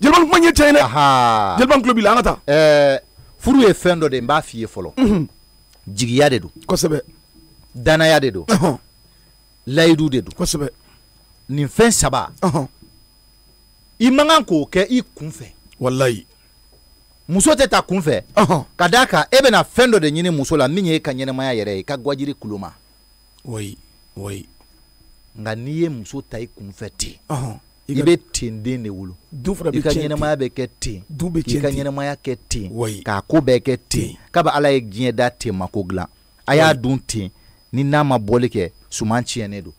jeliba ni kuma ɲɛ tiɲɛ dɛ jeliba n tulo b'i la an ka taa furu ye fɛn dɔ de n b'a f'i ye fɔlɔ jigiya de don kosɛbɛ danaya de don layidu de don kosɛbɛ nin fɛn saba I man kan k'o kɛ I kunfɛ wallahi muso tɛ taa kunfɛ ka d'a kan e bɛna fɛn dɔ de ɲini muso la min ye ka ɲɛnɛmaya yɛrɛ ye ka gwajiri kuloma oui nka n'i ye muso ta I kunfɛ ten I bɛ ten den de wolo I ka ɲɛnɛmaya bɛ kɛ ten k'i ka ɲɛnɛmaya kɛ ten k'a ko bɛɛ kɛ ten kabi ala ye diɲɛ da ten ma ko dilan a y'a dun ten ni n'a ma bɔli kɛ suman tiɲɛnen don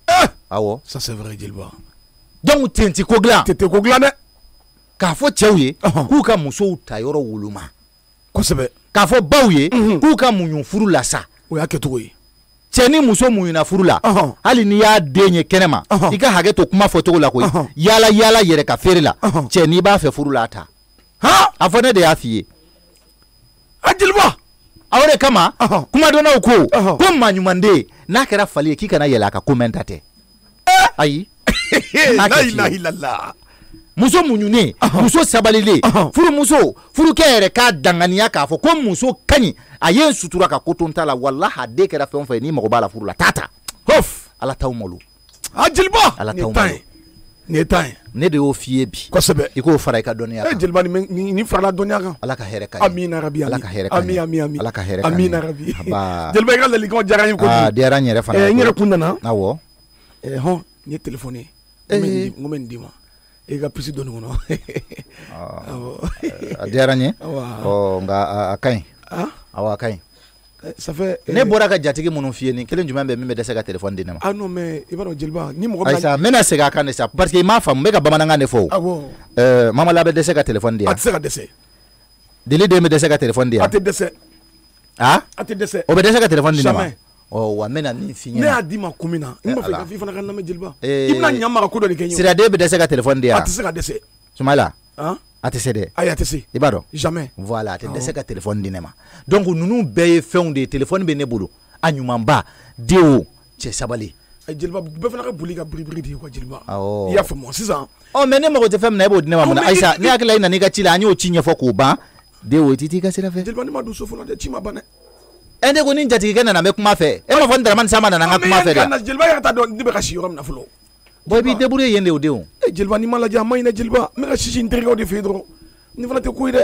awɔ ça c'est vrai jeliba donc ten ti ko dilan tɛ ko dilan dɛ k'a fɔ cɛw ye k'u ka musow ta yɔrɔ woloma kosɛbɛ k'a fɔ baw ye k'u ka muɲu furu la sa o y'a kɛcogo ye cɛ ni muso muɲuna furu la hali n'i y'a den ye kɛnɛma I ka hakɛ to kuma fɔcogo la koyi yala yala yɛrɛ ka feere la cɛ n'i b'a fɛ furu la a ta a fɔ ne de y'a f'i ye jeliba awre kama kuma dona ko manyumande na kɛra fali k'i kana yɛlɛ a ka komɛnta tɛ ayi la ilaha illallah muso muɲunen muso sabalilen furukɛ yɛrɛ k'a danganiya k'a fɔ ko muso kaɲi a ye sutura ka ko to n ta la wallahi a den kɛra fɛn o fɛn ni mago b'a la furu la tata hof ala t'aw malo jeliba ala t'aw malo ne tan ne de y'o f'i ye bi kosɛbɛ i k'o fara i ka dɔnniya kan jeliba ni farala dɔnniya kan ala ka hɛrɛ ka amina rabi ala ka hɛrɛ ka ami ala ka hɛrɛ ka amina rabi jeliba i ka lalikanw diyara n ye kojugu diyara n yɛrɛ fana n yɛrɛ kun nana awɔ hɔn ni ye telefɔni ye n ko bɛ nin d'i ma i ka pisi dɔɔni kɔnɔ a diyara n ye nka a ka ɲi awɔ a ka ɲi ne bɔra ka jatigi minnu f'i ye nin kelen jumɛn bɛ min bɛ dɛsɛ ka telefɔni di ne ma non mais i b'a dɔn jeliba ni mɔgɔ ayisa n bɛna segin a kan de sa parce que i m'a faamu n bɛ ka bamanankan de fɔ o mamala bɛ dɛsɛ ka telefɔni di yan a tɛ se ka dɛsɛ deli den bɛ dɛsɛ ka telefɔni di yan a tɛ dɛsɛ a tɛ dɛsɛ o bɛ dɛsɛ ka telefɔni di ne ma wa n bɛna min f'i ɲɛna ne y'a d'i ma kun min na n b'a fɛ ka f'i fana ka lamɛn jeliba i bɛna ɲa maka ko dɔ de kɛ n ye siraden bɛ dɛsɛ ka telefɔni di yan a tɛ se ka dɛsɛ Sumayila a tɛ se dɛ ayi a tɛ se i b'a dɔn jamais voilà a tɛ dɛsɛ ka telefɔni di ne ma donc ninnu bɛɛ ye fɛnw de ye telefɔni bɛ ne bolo a ɲumanba den o cɛ sabali jeliba bɛɛ fana ka boli ka biribiri de ye quoi jeliba awɔ i y'a faamu sisan mais ne mago tɛ fɛn min na e b'o di ne ma mun na ayisa ne hakili la i nana i ka ci la an y'o ci ɲɛfɔ k'o ban den o i tɛ t'i ka sira fɛ jeliba ne ma don so fɔlɔ dɛ ci ma ban dɛ ne ko ni jatigikɛ nana n bɛ kuma fɛ e m'a fɔ n Daramani Sanba nana n ka kuma fɛ dɛ jeliba yɛrɛ t'a dɔn ne bɛ ka si yɔrɔ min na fɔlɔ bon i b'i débrouiller yen de o denw jeliba ni ma lajɛ a ma ɲi dɛ jeliba n bɛ ka sisi n terikɛw de fɛ yen dɔrɔn ni fana tɛ ko ye dɛ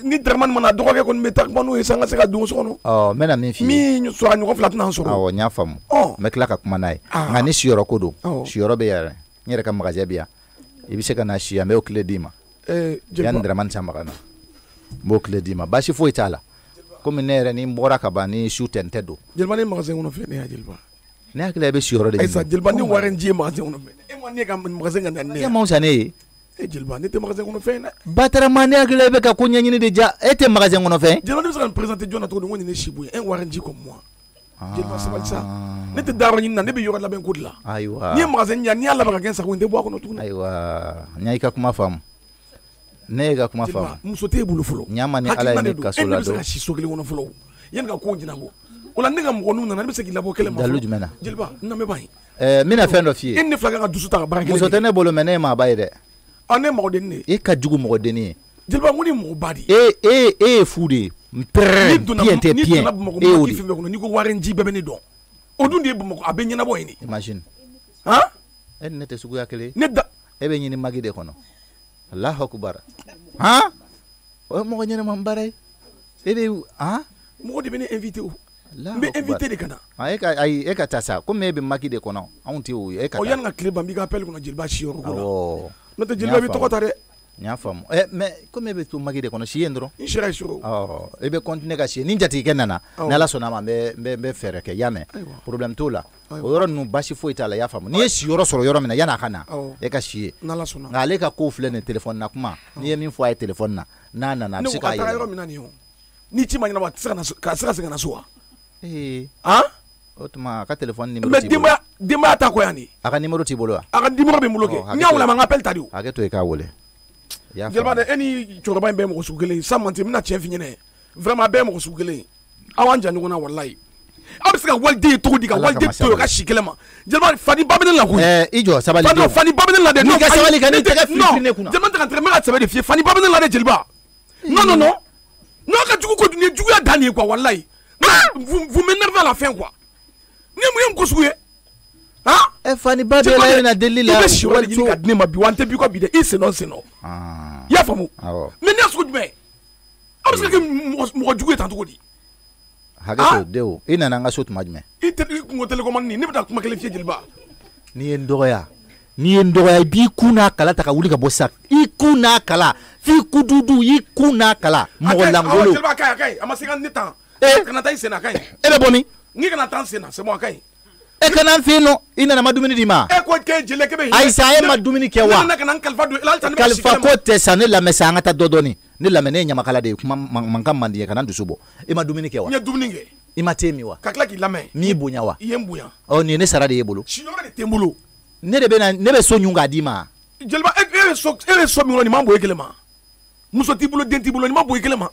ni Daramani mana dɔgɔkɛ kɔni bɛ taa kuma n'o ye san ka se ka don so kɔnɔ n bɛna min f'i ye min sɔrɔ a ɲɔgɔn fila tɛna an sɔrɔ awɔ n y'a faamu n bɛ tila ka kuma n'a ye nka ni siyɔrɔ ko don siyɔrɔ bɛ yɛrɛ n yɛrɛ ka magasin bɛ yan i bɛ se ka na si yan n bɛ o tile d'i ma yanni Daramani Sanba ka na n b'o tile d'i ma baasi foyi t'a la komi ne yɛrɛ ni n bɔra ka ban ni su tɛntɛ don jeliba ne magasin kɔnɔ filɛ ne ya jeliba ne hakili la i bɛ siyɔrɔ de ɲini ayisa jeliba ni wari n ji ye magasin kɔnɔ filɛ e ma ne ka magasin ka na ne e ma wusa ne ye jeliba ne tɛ magasin kɔnɔ fɛn dɛ Batarama ne hakili la i bɛ ka ko ɲɛɲini de ja e tɛ magasin kɔnɔ fɛn jeliba ne bɛ se ka n présenter jɔn na tuguni ko nin ne si bonya e wari n ji comme moi jeliba sabali sa ne tɛ da yɔrɔ ɲini na ne bɛ yɔrɔ labɛn ko de la ayiwa n'i ye magasin ɲa n'i y'a laban ka kɛ n sago n tɛ bɔ a kɔnɔ tuguni ayiwa n y'a i ka kuma faamu ne y'e ka kuma faamu muso t'e bolo fɔlɔ ɲama ni ala ye ne kaso la don e ne bɛ se ka si so kelen kɔnɔ fɔlɔ yanni ka ko ɲɛnabɔ o la ne ka mɔgɔ n'u nana ne bɛ se k'i labɔ kɛlɛ ma dalu jumɛn na jeliba n lamɛn ban ye n bɛna fɛn dɔ f'i ye e ne fila kan ka dusu ta ka baara kɛ muso tɛ ne bolo mɛ ne ye maaba ye dɛ ne mɔgɔ denni de e ka jugu mɔgɔ denni ye jeliba ko ni mɔgɔ ba de e ye fu de ye piyɛn tɛ piyɛn n'i donna Bamakɔ maki fɛn bɛɛ kɔnɔ n'i ko wari n ji bɛɛ bɛ ne dɔn o dun de ye Bamakɔ a bɛ ɲɛnabɔ yen de imagine e ni ne tɛ suguya kelen ne da e bɛ ɲini magi de kɔnɔ Allahu Akbar o ye mɔgɔ ɲɛnama baara ye e bɛ mɔgɔ de bɛ ne invité o n bɛ invité de ka na ayi e ka taa sa komi e bɛ maki de kɔnɔ anw tɛ o ye e ka taa yanni ka tile ban n b'i ka appel kɔnɔ jeliba si yɔrɔ ko la n'o tɛ jeliba bɛ tɔgɔ ta dɛ n y'a faamu mais komi e bɛ to maki de kɔnɔ si yen dɔrɔn n sera yen sɔrɔ e bɛ continuer ka si yen ni jatigikɛ nana ni Ala sɔnna a ma n bɛ fɛɛrɛ kɛ y'a mɛn problème t'o la o yɔrɔ ninnu baasi foyi t'a la i y'a faamu n'i ye siyɔrɔ sɔrɔ yɔrɔ min na yanni a ka na e ka si yen nka ale ka kow filɛ nin téléphone na kuma n'i ye min fɔ a ye téléphone na n'a nana a bɛ se k'a yɛlɛma ne ko a taara yɔrɔ min na nin ye o ni ci ma ɲɛnabɔ a tɛ se ka segin ka na so wa o tuma a ka téléphone numéro t'i bolo mais denbaya ta ko yan de a ka numéro t'i bolo wa a ka numéro bɛ n bolo kɛ n y'a wele a ma n ka appel ta de o hakɛ to i k'a wele jeliba dɛ e ni cɛkɔrɔba in bɛɛ mɔgɔ sugu kelen ye san manti n bɛna tiɲɛ f'i ɲɛna vraiment a bɛɛ mɔgɔ sugu kelen ye aw an jan ɲɔgɔn na walayi aw bɛ se ka waliden ye cogo di ka waliden to ka si kɛlɛ ma jeliba fani ba bɛ ne la koyi i jɔ sabali don fani ba bɛ ne la dɛ n'i ka sabali kɛ n'i tɛgɛ fili ne kunna jeliba tɛ ka tɛgɛ n bɛ ka sɛbɛn de f'i ye fani ba bɛ ne la dɛ jeliba non n'aw ka jugu kojugu ni juguya dan de ye quoi walayi vous m'énervez à la fin quoi ni mun ye n ko sugu ye fani ba de la na deli la i bɛ si yɔrɔ de ɲini ka di ne ma bi wa n tɛ bi kɔ bi dɛ i senɔ i y'a faamu mais ne y'a sugu jumɛn aw bɛ se ka kɛ mɔgɔ jugu ye tan cogo di hakɛ to Dewo i nana an ka so tuma jumɛn i kungo télécommande ne bɛ taa kuma kelen f'i ye jeliba n'i ye n dɔgɔya i b'i kun n'a kala ta ka wuli ka bɔ sa i kun n'a kala f'i kududu i kun n'a kala mɔgɔ langolo jeliba a ka ɲi a ma se ka ne tan kana taa i sen na a ka ɲi e bɛ bɔ min n'i kana taa n sen na c'est bon a ka ɲi e kana n fɛ yen nɔ i nana ma dumuni di ma e ko k'e jeli k'e bɛ ayisa e ma dumuni kɛ wa ne nana ka na n kalifa don hali ta ne bɛ si kalifa ko tɛ sa ne lamɛn sa an ka taa dɔɔni ne lamɛn ne ye ɲamakala de ye kuma mankan man di ye kana n dusu bɔ i ma dumuni kɛ wa n ye dumuni kɛ i ma te min wa ka tila k'i lamɛn n'i bonya wa i ye n bonya nin ye ne sara de y'e bolo siyɔrɔ de tɛ n bolo ne bɛ so ɲun k'a d'i ma jeliba e bɛ so min kɔnɔ nin ma bon e kelen ma muso t'i bolo den t'i bolo nin ma bon e kelen ma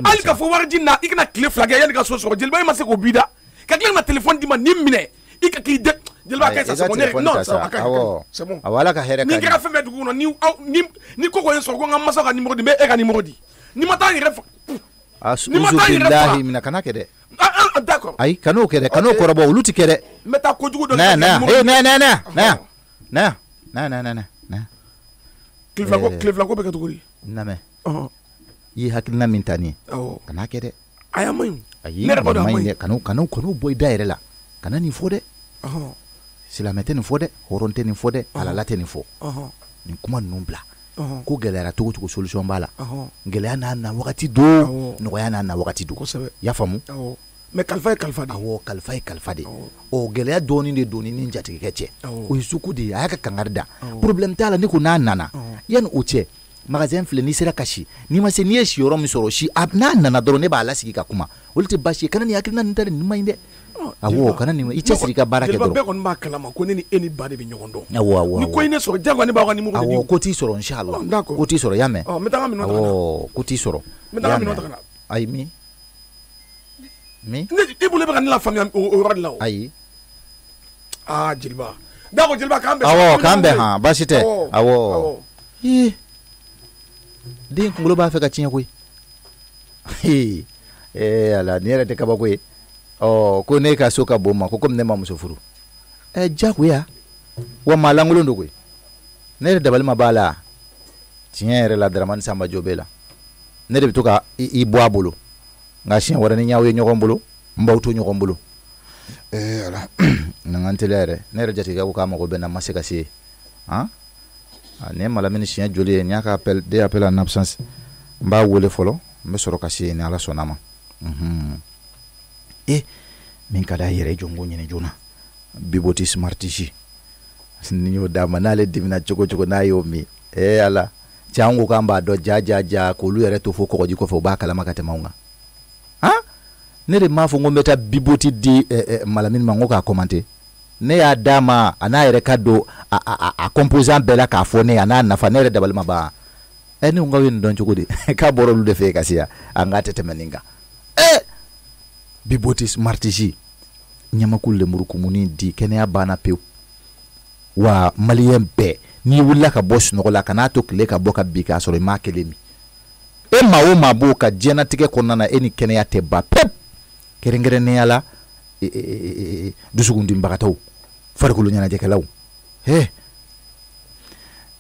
ali ka fo warji na ikna clé flagué yani ka so so jeliba ma se ko bida ka clé ma téléphone di ma ni mine ika ki de jeliba ka sa so non c'est bon awala ka here ka ni ka fe me dugu no ni ko ko so ko ngam masa ka numéro di me e ka numéro di ni mata ni ref asuzu billahi mina kana kede d'accord ay kanu kede kanu ko robo luti kede meta ko jugo do na Clé flaco be catégorie. Name. Yi hakilina min tani. Kana kede. Aya mayin. Ayi mayin kanu boy daire la. Kana ni fode. Silamete ni fode, horonte ni fode, alalate ni fo. Ni kuma numbla. Ko gelera tugo solution bala. Gelera na wakati do, no ya na wakati do. Ya famu? Mais kalfa di. Awo kalfa di. O gelera doni ni njati keche. O isuku di ayaka kangarda. Problem tala ni kuna nana. Yan uche. Magasin file ni sera kashi. Ni ma se ni eshi yoro mi soro shi abna nana doro ne ba ala sigi ka kuma. Wolite bashi kana ni akina ntare ni mainde. Awo kana ni iche siri ka baraka doro. Be kon ma kala ma ko ni eni bade bi nyondo. Awo. Ni ko ine soro jago ni ba ko ni mu ko ni. Awo ko ti soro inshallah. Ko ti soro yame. Metanga mi nota. Awo ko ti soro. Metanga mi nota kana. Ay mi. Ni ibule be kan la famille o rad lawo. Ayi. Jilba. Dako jilba kambe. Awo kambe ha basite. Awo. Den kungulo ba fe ka tinya koy. Ala ni rete ka ba koy. Ko ne ka soka bomma ko kom ne ma musofuru. Jaku ya. Wa malangulo ndo koy. Ne de balma bala. Tinya re la Dramane Samba Jobela. Ne de bituka i boa bolo. Nga shin wara ni nyawo nyokon bolo. Mbawto nyokon bolo. Ala. Nangantelere. Ne re jati ga ko kama ko bena maseka si. Ne malamini sien joli nya ka appel en absence mba wole folo me soro kasi ni ala sonama min kada yere jongo nyene jona biboti smartishi ni yo da manale dimina choko na yo mi ala changu kamba do jaja ko lu yere to foko ko jiko fo ba kala makate maunga ne de mafo ngometa biboti di malamini mango ka commenter ne ya dama ana yere kado a composant bela ka fone ana nafa ne da balma ba eni unga wen don chukudi ka boro lu de fe kasia anga tetemeninga biboti smartiji nyama kulle muruku muni di kene ya bana pe wa malien be ni wulla ka boss no la kana to kle ka boka bika so ma kelemi ma ma bo ka jena tike konana eni kene ya te ba pep kerengere ne yala dusugundi mbakataw farkulu nyana jekelaw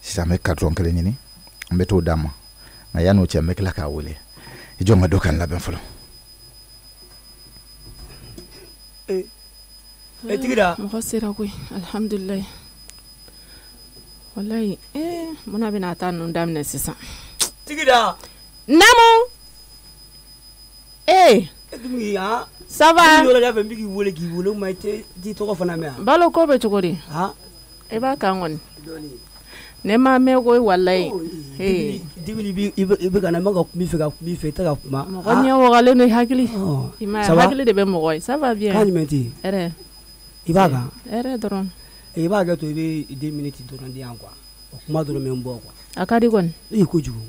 sisa me carton kele nyini mbeto dama na yano cha mekla ka wole ijonga dokan la ben folo tigida mo khosira koy alhamdulillah wallahi mona bina tan ndamne sisa tigida namo dumiya ça va yo la ben bigi wole gi wole ma te di to ko fana me balo ko be chukuri e ba ka ngon ne ma me ko wallahi dibili bi ibe kana manga mi fe ta ka kuma ko nyawo gale no hakili ima hakili de be mo koy ça va bien kan menti ibaga doron ibaga to ibe 2 minutes doron di an quoi kuma doron me mbo quoi akadi gon ko jugu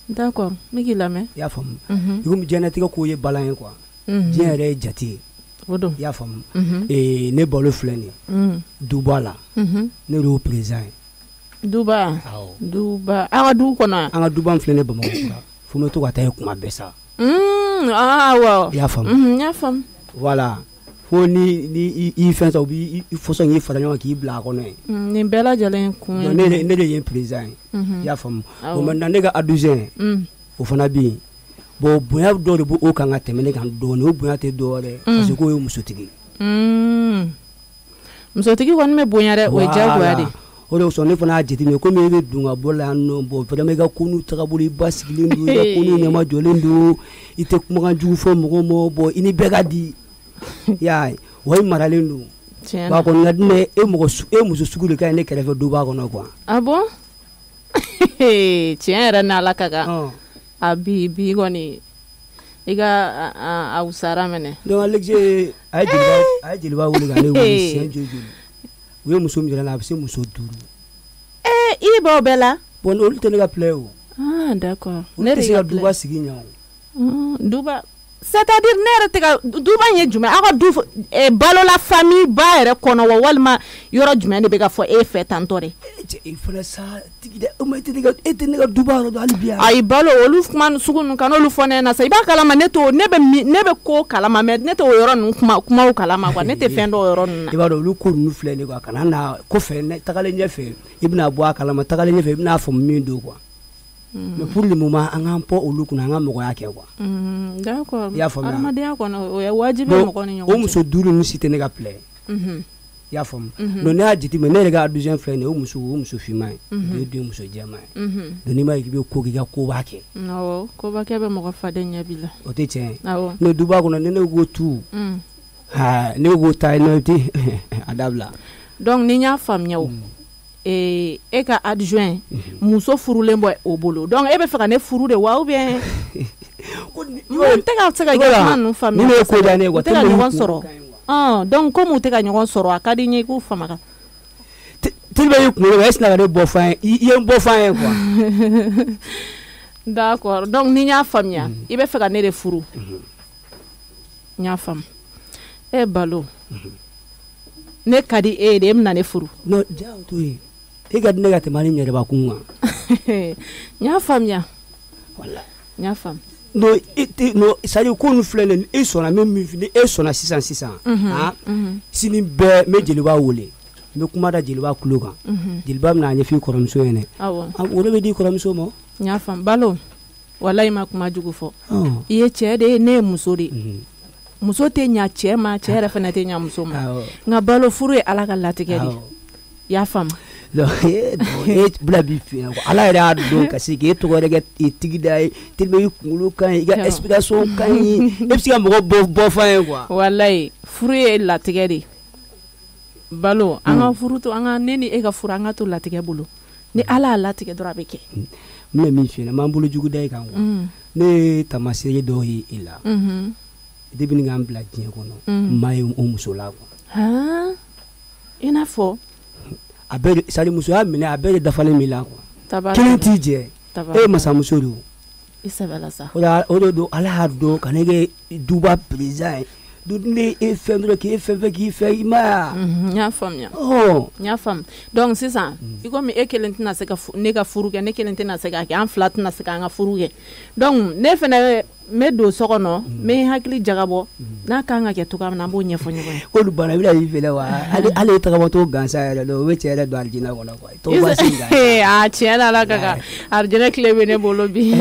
d'accord miki lame ya fam yo mi jenati ko ye balan quoi jere jati wodo ya fam ne bolo fleni dubala ne ro présent duba anga du kona anga duba fleni ba mo fo me to ka tay kuma besa wa ya fam voilà fo ni i fensa obi fo so ni fara nyo ki bla ko ne ni bela jalen ku ne de yen présent ya fam o man na ne ga aduzen o fana bi bo boya do de bo o kan ateme ne kan do ne o boya te do re parce que o musotigi ko me boya re o jagwa de o de so ne fana jeti me ko me be dunga bola no bo vraiment ga kunu tagabuli basigili ndu ga kunu ne ma jolendu ite kuma ga ju fo mo bo ini bega di ya way maralendu ba ko ngadne muso sugule ka ne kere fe do ba ko no quoi bon tiens era na la kaga abi goni iga a usara mene do alexje ay jilba wuli ga ne wuli sen jojo we muso mi la se muso duru i bo bela bon ol te ga play o d'accord ne re ga duba sigi nyawo duba c'est-à-dire ne yɛrɛ tɛ ka duba in ye jumɛn aw ka du balola famille ba yɛrɛ kɔnɔ wa walima yɔrɔ jumɛn de bɛ ka fɔ e fɛ tantɔ de fana sa tigi dɛ o ma e tɛ ne ka duba yɔrɔ dɔn hali bi ayi balo olu kuma sugu ninnu kana olu fɔ ne ɲɛna sa i b'a kalama ne bɛ ko kalama mais ne tɛ o yɔrɔ ninnu kumaw kalama quoi ne tɛ fɛn dɔn o yɔrɔ ninnu na i b'a dɔn olu ko ninnu filɛ nin quoi kana na kɔfɛ tagalen ɲɛfɛ i bɛna bɔ a kalama tagalen ɲɛfɛ i bɛna faamu min don quoi mais pour le moment an k'an pɔ olu kunna an ka mɔgɔya kɛ quoi d'accord i y'a faamuya adamadenya kɔnɔ o ye wajibi ye mɔgɔ ni ɲɔgɔn cɛ o muso duuru ninnu si tɛ ne ka plaie i y'a faamu donc ne y'a jateminɛ ne yɛrɛ ka deuxième filɛ nin ye o muso finman ye o ye den muso jɛman ye donc n'i m'a ye k'i bɛ ko k'i ka koba kɛ awɔ kobakɛ bɛ mɔgɔ faden ɲɛ bi la o tɛ tiɲɛ ye awɔ mais duba kɔnɔ ne ko tu ne ko ta ne tɛ a dabila donc ni n y'a faamuya o e ka adjoint muso furulen bɔ o bolo donc e bɛ fɛ ka ne furu de wa ou bien n tɛ ka se ka kuma ninnu faamuya ne ye ko da ne ye u tɛ ka ɲɔgɔn sɔrɔ donc comme u tɛ ka ɲɔgɔn sɔrɔ a ka di n ye i k'u faamuya telibe y'i kunkolo la e sina ka ne bɔ fan ye i ye n bɔ fan ye quoi d'accord donc ni n y'a faamuya i bɛ fɛ ka ne de furu n y'a faamu e balo ne ka di e de e bɛna ne furu non diya o to yen e ka di ne ka tɛmɛ hali ɲɛrɛba kun kan n y'a faamuya n y'a faamu non c'est-à-dire ko ninnu filɛ nin ye e sɔnna n bɛ min fɔ ni e sɔnna sisan sini bɛɛ n bɛ jeliba wele n bɛ kuma da jeliba tulo kan jeliba bɛna a ɲɛfɔ i kɔrɔmuso ɲɛna o de bɛ di kɔrɔmuso ma n y'a faamu balo walayi ma kuma jugu fɔ i ye cɛ de ye ne ye muso de ye muso tɛ ɲa cɛ ma cɛ yɛrɛ fana tɛ ɲa muso ma nka balo furu ye ala ka latigɛ de i y'a faamu e bila b'i fɛ yen ala yɛrɛ y'a dɔn ka se k'e tɔgɔ yɛrɛ kɛ tigida ye telibe i kunkolo ka ɲi i ka explication ka ɲi e bɛ se ka mɔgɔ bɔ fan ye quoi walayi furu ye latigɛ de balo an ka furu to an ka ne ni e ka furu an ka to latigɛ bolo ni ala y'a latigɛ dɔrɔn a bɛ kɛ n bɛ min f'i ɲɛna n b'an bolo jugu da i kan quoi ne ye taamasiyɛn dɔw ye i la depuis ni k'an bila diɲɛ kɔnɔ n m'a ye o muso la quoi i n'a fɔ a bɛɛ c'est à dire musoya minɛ a bɛɛ de dafalen b'i la quoi kelen t'i jɛ e ye masamuso de i sɛbɛla sa o de don ala y'a dɔn ka ne kɛ duba président ye ne e fɛn dɔrɔn k'e fɛn fɛn k'i fɛ i ma n y'a faamuya n y'a faamu donc sisan i komi e kelen tɛna se ka ne ka furu kɛ ne kelen tɛna se k'a kɛ an fila tɛna se k'an ka furu kɛ donc ne fɛnɛ n bɛ don so kɔnɔ n bɛ hakili jagabɔ n'a kan ka kɛ cogoya min na an b'o ɲɛfɔ ɲɔgɔn ye k'olu banna i bɛna y'i fɛlɛ wa ale ye tagabɔtɔ gansan yɛrɛ dɔn o bɛ cɛ yɛrɛ don alijinɛ kɔnɔ quoi tiɲɛ na ala ka kan alijinɛ tile bɛ ne bolo bi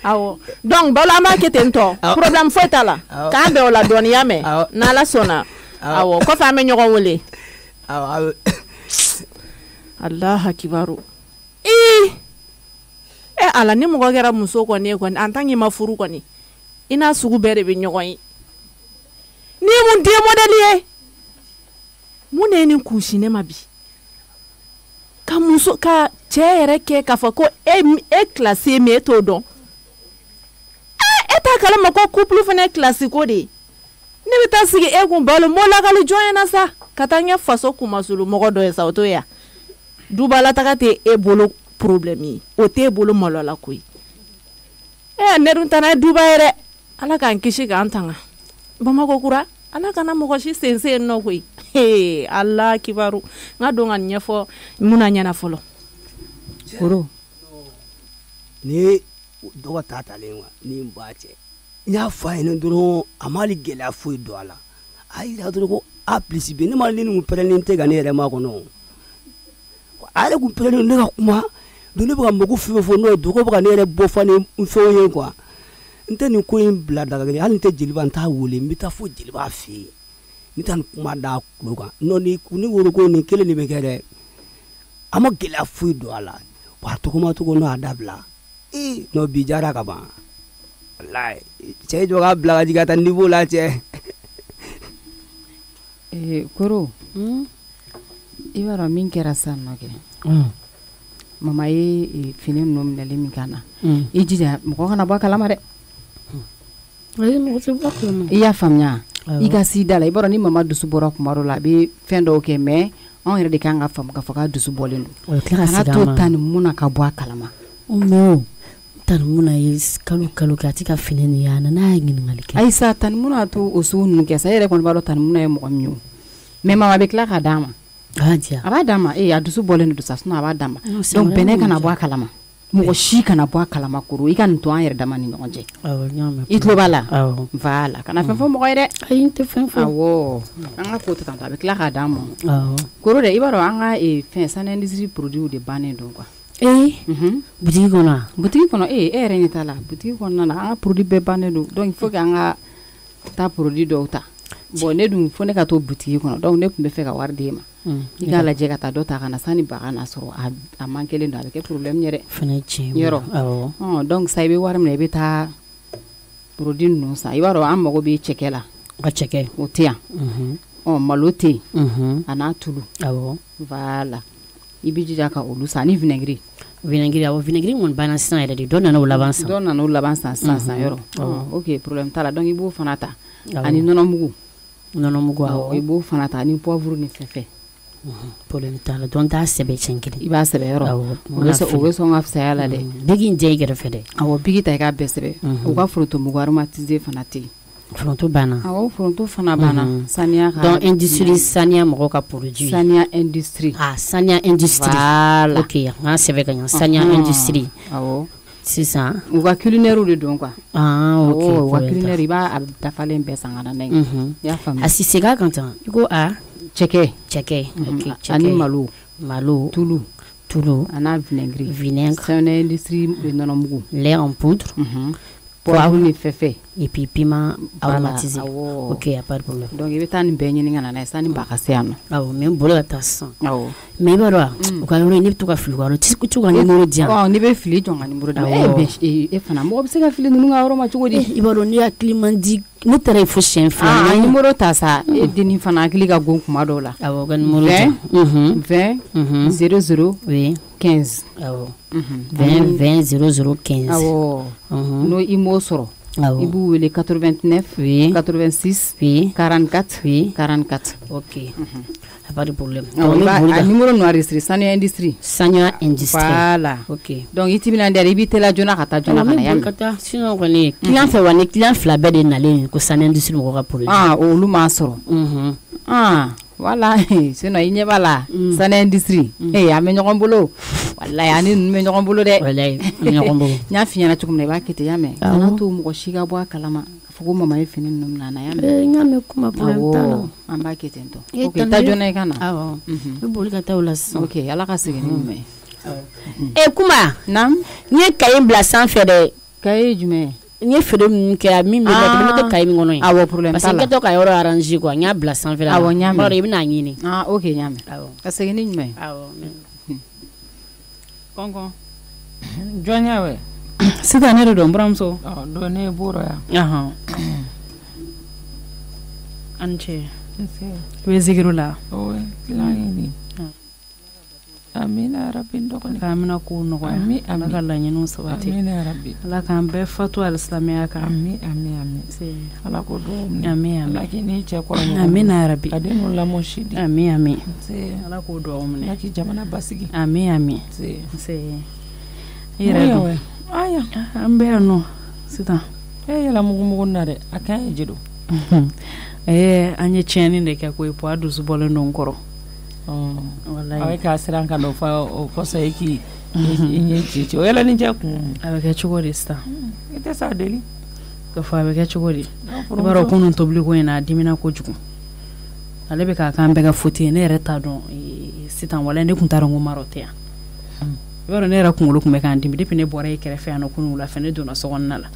awɔ donc balo an b'a kɛ ten tɔ problème foyi t'a la k'an bɛn o la dɔɔni y'a mɛn n'ala sɔnna awɔ kɔfɛ an bɛ ɲɔgɔn wele Allahu akibaru ala ni mɔgɔ kɛra muso kɔni ye kɔni en tant que ma furu kɔni i n'a sugu bɛɛ de bɛ ɲɔgɔn ye ni mun den modèle ye mun de ye nin kunsi ne ma bi ka muso ka cɛ yɛrɛ kɛ k'a fɔ ko e classé mais e t'o dɔn e t'a kalama ko couple fana ye classe ko de ye ne bɛ taa sigi e kun balo m'o lakali jɔn ɲɛna sa ka taa n kɛ faso kumasulu mɔgɔ dɔ ye sa o to ya dubalataga tɛ e bolo problème ye o t'e bolo malola koyi ne dun ta n'a ye duba ye dɛ ala k'an kisi k'an tanga Bamakɔ kura ala kana mɔgɔ si sense yen nɔ koyi ala kibaru n ka don ka ɲɛfɔ muna ɲɛna fɔlɔ koro ni dɔgɔ ta talen wa ni n ba cɛ n y'a fɔ a ɲɛna dɔrɔn a m'ale gɛlɛya foyi don a la a yira dɔrɔn ko a plus b ne ma ni kun pɛrɛnnen tɛ ka ne yɛrɛ ma kɔnɔ a yɛrɛ kun pɛrɛnnen ne ka kuma don ne bɛ ka mɔgɔ fɛn fɔ n'o ye dogo bɛ ka ne yɛrɛ bɔ fa ni fɛnw ye quoi n tɛ nin ko in bila daga kelen hali n tɛ jeliba n t'a wele n bɛ taa fo jeliba fɛ yen n bɛ taa nin kuma da kulo kan n'o ni woro ko nin kelen de bɛ kɛ dɛ a ma gɛlɛya foyi don a la wa tɔgɔma tɔgɔ n'o y'a dabila n'o bi jara ka ban walayi cɛ jɔ k'a bila ka jigin ka taa niveau la cɛ. Koro i b'a dɔn min kɛra sisan nɔ kɛ mama ye fini ninnu minɛli min kan na i jija mɔgɔ kana bɔ a kalama dɛ i y'a faamuya i ka s'i da la i b'a dɔn ni mama dusu bɔra kuma dɔ la a bɛ fɛn dɔw kɛ mais anw yɛrɛ de kan ka faamu k'a fɔ k'a dusu bɔlen don kana to ta ni mun na ka bɔ a kalama Tanmuna ye kalo ka ti ka fini ni yana n'a ye ɲininkali kɛ Aïssa Tanmuna to o sugu ninnu kɛ sa yɛrɛ kɔni b'a dɔn Tanmuna ye mɔgɔ min ye mais mama bɛ tila k'a d'a ma a b'a d'a ma a dusu bɔlen don sa sinon a b'a d'a ma donc bɛnɛ kana bɔ a kalama mɔgɔ si kana bɔ a kalama koro i ka nin to an yɛrɛ dama ni ɲɔgɔn cɛ i tulo b'a la voilà kana fɛn fɔ mɔgɔ ye dɛ ayi n tɛ fɛn fɔ awɔ an ka ko tɛ tan a bɛ tila k'a d'a ma koro dɛ i b'a dɔn an ka fɛn sani industrie produit de bannen don quoi butigi kɔnɔ e yɛrɛ ɲɛ t'a la butigi kɔnɔna na an ka produit bɛɛ bannen don donc il faut que an ka taa produit dɔw ta bon ne dun fo ne ka to butigi kɔnɔ donc ne tun bɛ fɛ ka wari d'e ma i k'a lajɛ ka taa dɔ ta ka na sani baga na sɔrɔ a man kelen don a bɛ kɛ problème yɛrɛ fana tiɲɛ yɔrɔ donc sa i bɛ wari minɛ i bɛ taa produit ninnu san i b'a dɔn an mago bɛ cɛkɛ la cɛkɛ o tɛ yan malo tɛ yen a n'a tulu voilà i bɛ jija ka olu san ni vinaigre vinaigre kɔni banna sisan yɛrɛ de dɔ nana o laban san sisan yɔrɔ ok problème t'a la donc i b'o fana ta ani nɔnɔmugu i b'o fana ta ani poivre ni fɛn problème t'a la donc t'a sɛbɛ tiɲɛ kelen i b'a sɛbɛ yɔrɔ o bɛ sɔn ka fisaya la dɛ bigi in jɛ i kɛrɛfɛ dɛ awɔ bigi ta i k'a bɛɛ sɛbɛ u ka forontomugu aromatisé fana tɛ yen foronto banna foronto fana banna saniya ka donc industrie saniya mɔgɔw ka produit saniya industrie saniya industrie voilà ok n k'a sɛbɛ ka ɲɛ saniya industrie sisan u ka culinaire de don quoi ok u ka culinaire i b'a dafalen bɛɛ san ka na n'a ye i y'a faamu a si segin a kan tan i ko cɛkɛ ani malo tulu a n'a vinaigre saniya industrie nɔnɔmugu lait en poudre poivre ni fɛfɛ et puis piment aromatisé ok y a pas de problème donc i bɛ taa nin bɛɛ ɲini ka na n'a ye sani ba ka se yan nɔ mais n bolo ka taa sisan mais i b'a dɔn u ka yɔrɔ ne bɛ to ka fili u ka yɔrɔ ti to ka numéro di yan n'i bɛ fili jɔn ka numéro d'a ma e fana mɔgɔ bɛ se ka fili ninnu ka yɔrɔ ma cogo di i b'a dɔn ne hakili man di ne taara yen fo siɲɛ fila a numéro ta sa e dennin fana hakili ka gon kuma dɔw la awɔ ka numéro di 20 00 15 awɔ 20 00 15 awɔ n'o i m'o sɔrɔ i b'u wele 89 86 44 44 ok a pas de problème a numéro no enregistré saniya industrie voilà ok donc i timinandiya i b'i teliya joona ka taa joona ka na y'a mɛn sinon kɔni client fɛ wa ni client fila bɛɛ de nalen ko saniya industrie mɔgɔ ka produit olu m'a sɔrɔ voilà sinon i ɲɛ b'a la saniya industrie a bɛ ɲɔgɔn bolo walayi ani ninnu bɛ ɲɔgɔn bolo dɛ walayi ɲɔgɔn bolo n y'a f'i ɲɛna cogo min na i b'a kɛ ten y'a mɛn kana to mɔgɔ si ka bɔ a kalama k'a fɔ ko mama ye fini ninnu minɛ a na y'a mɛn n y'a mɛn kuma problème t'a la an b'a kɛ ten tɔ ok taa joona i ka na awɔ n bɛ boli ka taa o la sisan ok ala ka segin ni ɲuman ye kuma n ye kaye bila sanfɛ dɛ kaye jumɛn n ye feere ninnu kɛ min bɛ la n bɛ to kaye min kɔnɔ ye awɔ problème t'a la parce que n kɛ to ka yɔrɔ arranger quoi n y'a bila sanfɛ la awɔ n y'a mɛn i bɛ n'a ɲini ok n y'a mɛn ka segin ni ɲuman ye awɔ kɔnkɔn jɔn y'a wɛ sisan ne de don n buramuso don ne bɔra yan a ni ce i bɛ zikiru la amina rabi dɔgɔnin k'amina ko nɔgɔya ala ka laɲiniw sabati ala k'an bɛɛ fatu alisilamɛya kan ala ko dɔw amin ala k'i ni cɛ kɔrɔ amina rabi ka den n'u lamɔ sidi amin ala k'o dugawu minɛ ala k'i jamana basigi amin i yɛrɛ don aya an bɛ yan nɔ sisan yɛlɛ mugu na dɛ a kan ye jido an ye tiɲɛni de kɛ ko ye po a dusu bɔlen don n kɔrɔ aw k'a siran ka dɔ fa o kɔsɔ i k'i ɲɛ ci o yɛlɛ ni cɛ kun a bɛ kɛ cogo di sisan i tɛ s'a deli ka fɔ a bɛ kɛ cogo di i b'a dɔn kunun tobili ko in na a dimina kojugu ale bɛ k'a kan bɛɛ ka foti ye ne yɛrɛ t'a dɔn sisan wala ne tun t'a dɔn ko marɔ tɛ yan i b'a dɔn ne yɛrɛ kunkolo tun bɛ k'an dimi depuis ne bɔra e kɛrɛfɛ yan nɔ kunun wula fɛ ne donna sokɔnɔna la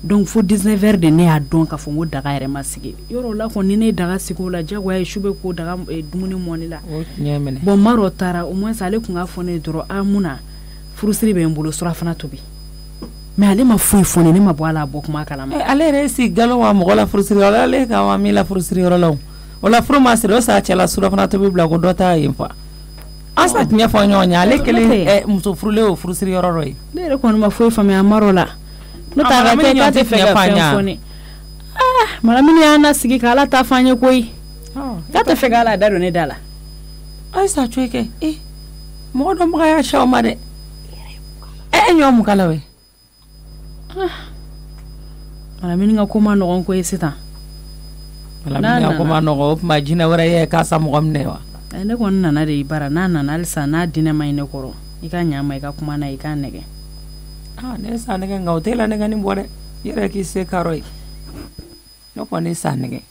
donc fo 19 heures de ne y'a dɔn k'a fɔ n ko daga yɛrɛ ma sigi yɔrɔ la kɔni ni ne ye daga sigi o la diyagoya ye su bɛ ko daga dumuni mɔni la bon marɔ taara au moins ale tun k'a fɔ ne ye dɔrɔn munna furusiri bɛ n bolo surafana tobi mais ale ma foyi fɔ ne ma bɔ a la a bɔ kuma kalama ale yɛrɛ si galo wa mɔgɔ la furusiri yɔrɔ la ale ka wa min la furusiri yɔrɔ la o la furu ma siri o sa cɛ la surafana tobi bila ko dɔ ta yen fa an sa tiɲɛ fɔ ɲɔgɔn ye ale kelen muso furulen o furusiri yɔrɔ dɔ ye ne yɛrɛ kɔni ma foyi faamuya marɔ la ne t'a ka kɛ k'a tɛ fɛ ka fɛn fɔ ne maramini y'an lasigi k'ala ta fɔ an ye koyi k'a tɛ fɛ k'ala da don ne da la ayisa coye kɛ mɔgɔ dɔ maga y'a sɛw ma dɛ ɲɔ mun kala wɛ Ala mini nga kuma no ko yesita. Ala mini nga kuma no ko ma jina wara ye ka sa mo ne wa. Ne ko nana de ibara nana alsa na dina mai ne koro. Ika nyama ika kuma na ika nege. Ne sa nege nga hotela nege ni bore. Yere ki se karoi. No ko ne sa nege.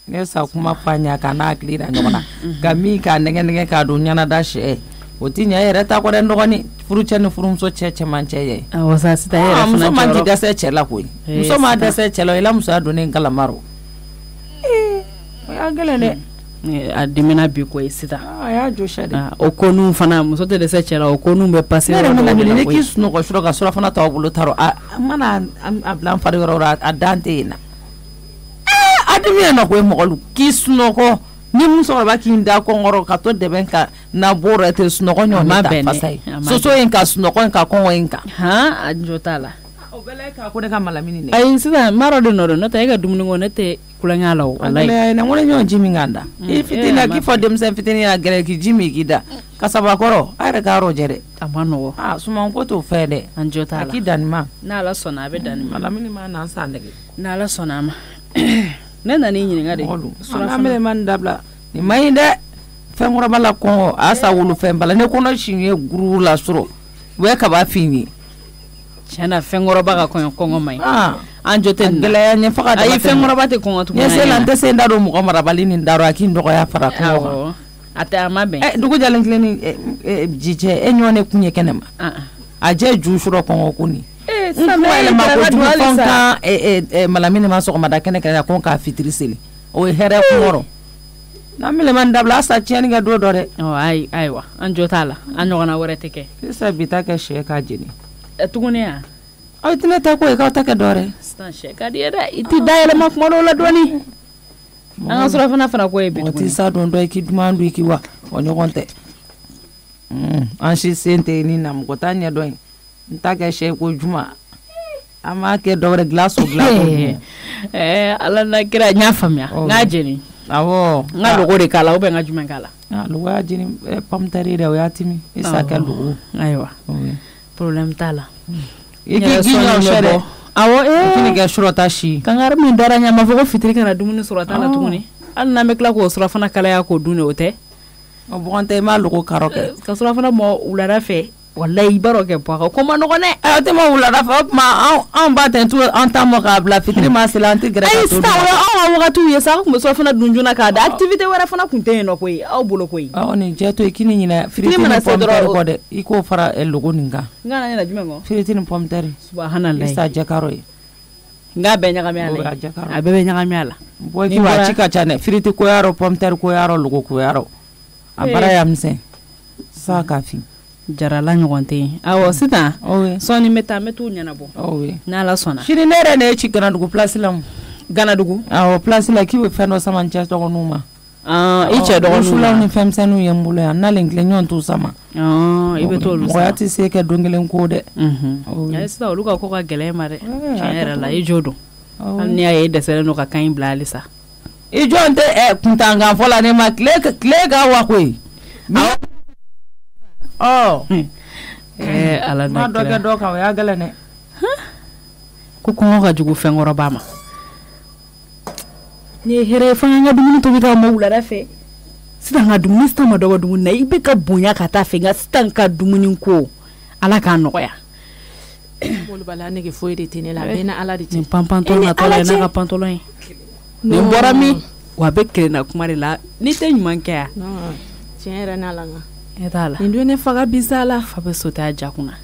Ne sa kuma fanya kana klira nyona. Gami ka nege ka dunya na dashe. Otinya yere ta ko den dogoni furu chen furu so cheche manche wasa sita yere funa manji da se chela ko muso ma da se chela ila muso ado ne ngala maro ya gele ne adimina bi ko sita ya jo shade okonu fana muso te de se chela okonu be passer ne kis no ko shuro ka sura fana ta bulu taro mana ablan fari ro adante na adimina no ko mo ko kis no ko ni muso ba kinda ko ngoro ka to deben ka na boro te sunoko nyona ta pasai so en ka sunoko en ka ko en ka ha anjotala o bele ka ko de ka malamini ne ay sida maro de no no ta ga dumni ngone te kulanga law wallahi na ngone nyon jimi nganda e fitina ki fo dem sen fitina ya gere ki jimi gida kasaba koro ayre ka ro jere amano suma ko to fede anjotala ki danima na la sona be danima malamini ma na sandege na la sona ma nenda ni nyinga de sura mele man dabla ni mai de fengura bala ko asa wulu fembala ne kono shinye guru la suro we ka ba fini chana fengura baga ko mai anjote ngela ya nye faka ay fengura bate ko ngatu ne se lan se ndaro mu ko marabali ni ndaro akindo ko ya fara ko ata amabe dugu jalen kleni jije nyone kunye kenema aje ju suro ko kuni samele ma ko du fonka malamini ma so ko madakene kala ko ka fitriseli o here ko moro namile man dabla sa tieni ga do dore ay aywa anjotala anyogana worete ke sa bitaka sheka jini tugune ya ay tine ta ko ka ta ke dore stan sheka dieda iti dayele mak modo la doni anga sura fana ko e bitu ti sa don do ki dumandu ki wa onyo konte an shi sente ni nam ko tanya do ntaka she ko juma ama ke dore glaso ala na kira nya famia ngajeni awo nga logo de kala ube nga jumen kala logo ajini pamtari de yatimi isa ka logo aywa problem tala iki ginyo shere awo kini ga shurota shi kangar min daranya mafoko fitri kana dumuni surata la tumuni an na mekla ko sura fana kala ya ko dune ote o bonte ma logo karoke ka sura fana mo ulara fe wallahi baroke po ko ma no ne te mo ulara fa ma an ba ten tu an ta mo ka bla fitri ma silanti gra ay sta wa wakatu yesa ko sura fana dunjuna ka da activité wara fana kunte no koy aw bolo koy ni jeto ikini nyina fitri ma pomter ko de iko fara el logo ninga ngana nyina jumengo fitri pomter subhanallah isa jakaro nga be nyaka mi ala abebe nyaka mi ala boy ki wa chika chane fitri ko yaro pomter ko yaro logo ko yaro abara yamse sa kafi jarala nyogonte awo sita soni metu nyana bo na la sona shiri nere ne ci gana dugu place lam gana dugu awo place la ki we feno sama ncha to numa iche do numa ni fem senu yembulo ya na lengle nyon to sama ibe to lu sa yati se ke dongelen ko de ya sita oluka ko ka gele mare chere la ijodo ani ya de sele no ka kan blali sa ijonte kuntanga fola ne ma kle ga wa koi ala na kira do ka ya gala ne ko ko ga jugu fengoro bama ni here fanga nga dumuni to bika mawula rafe sita nga dumuni sta ma dogo dumuni na ibe ka bonya ka ta fenga sita ka dumuni ko ala ka no ya bolu bala ne ke foire tene la bena ala di ni pampantolo na tole na ka pantolo ni borami wa be kire na kumare la ni te nyuman ke ya no tiera na langa etala ndio ne faga bisala fa be sota jakuna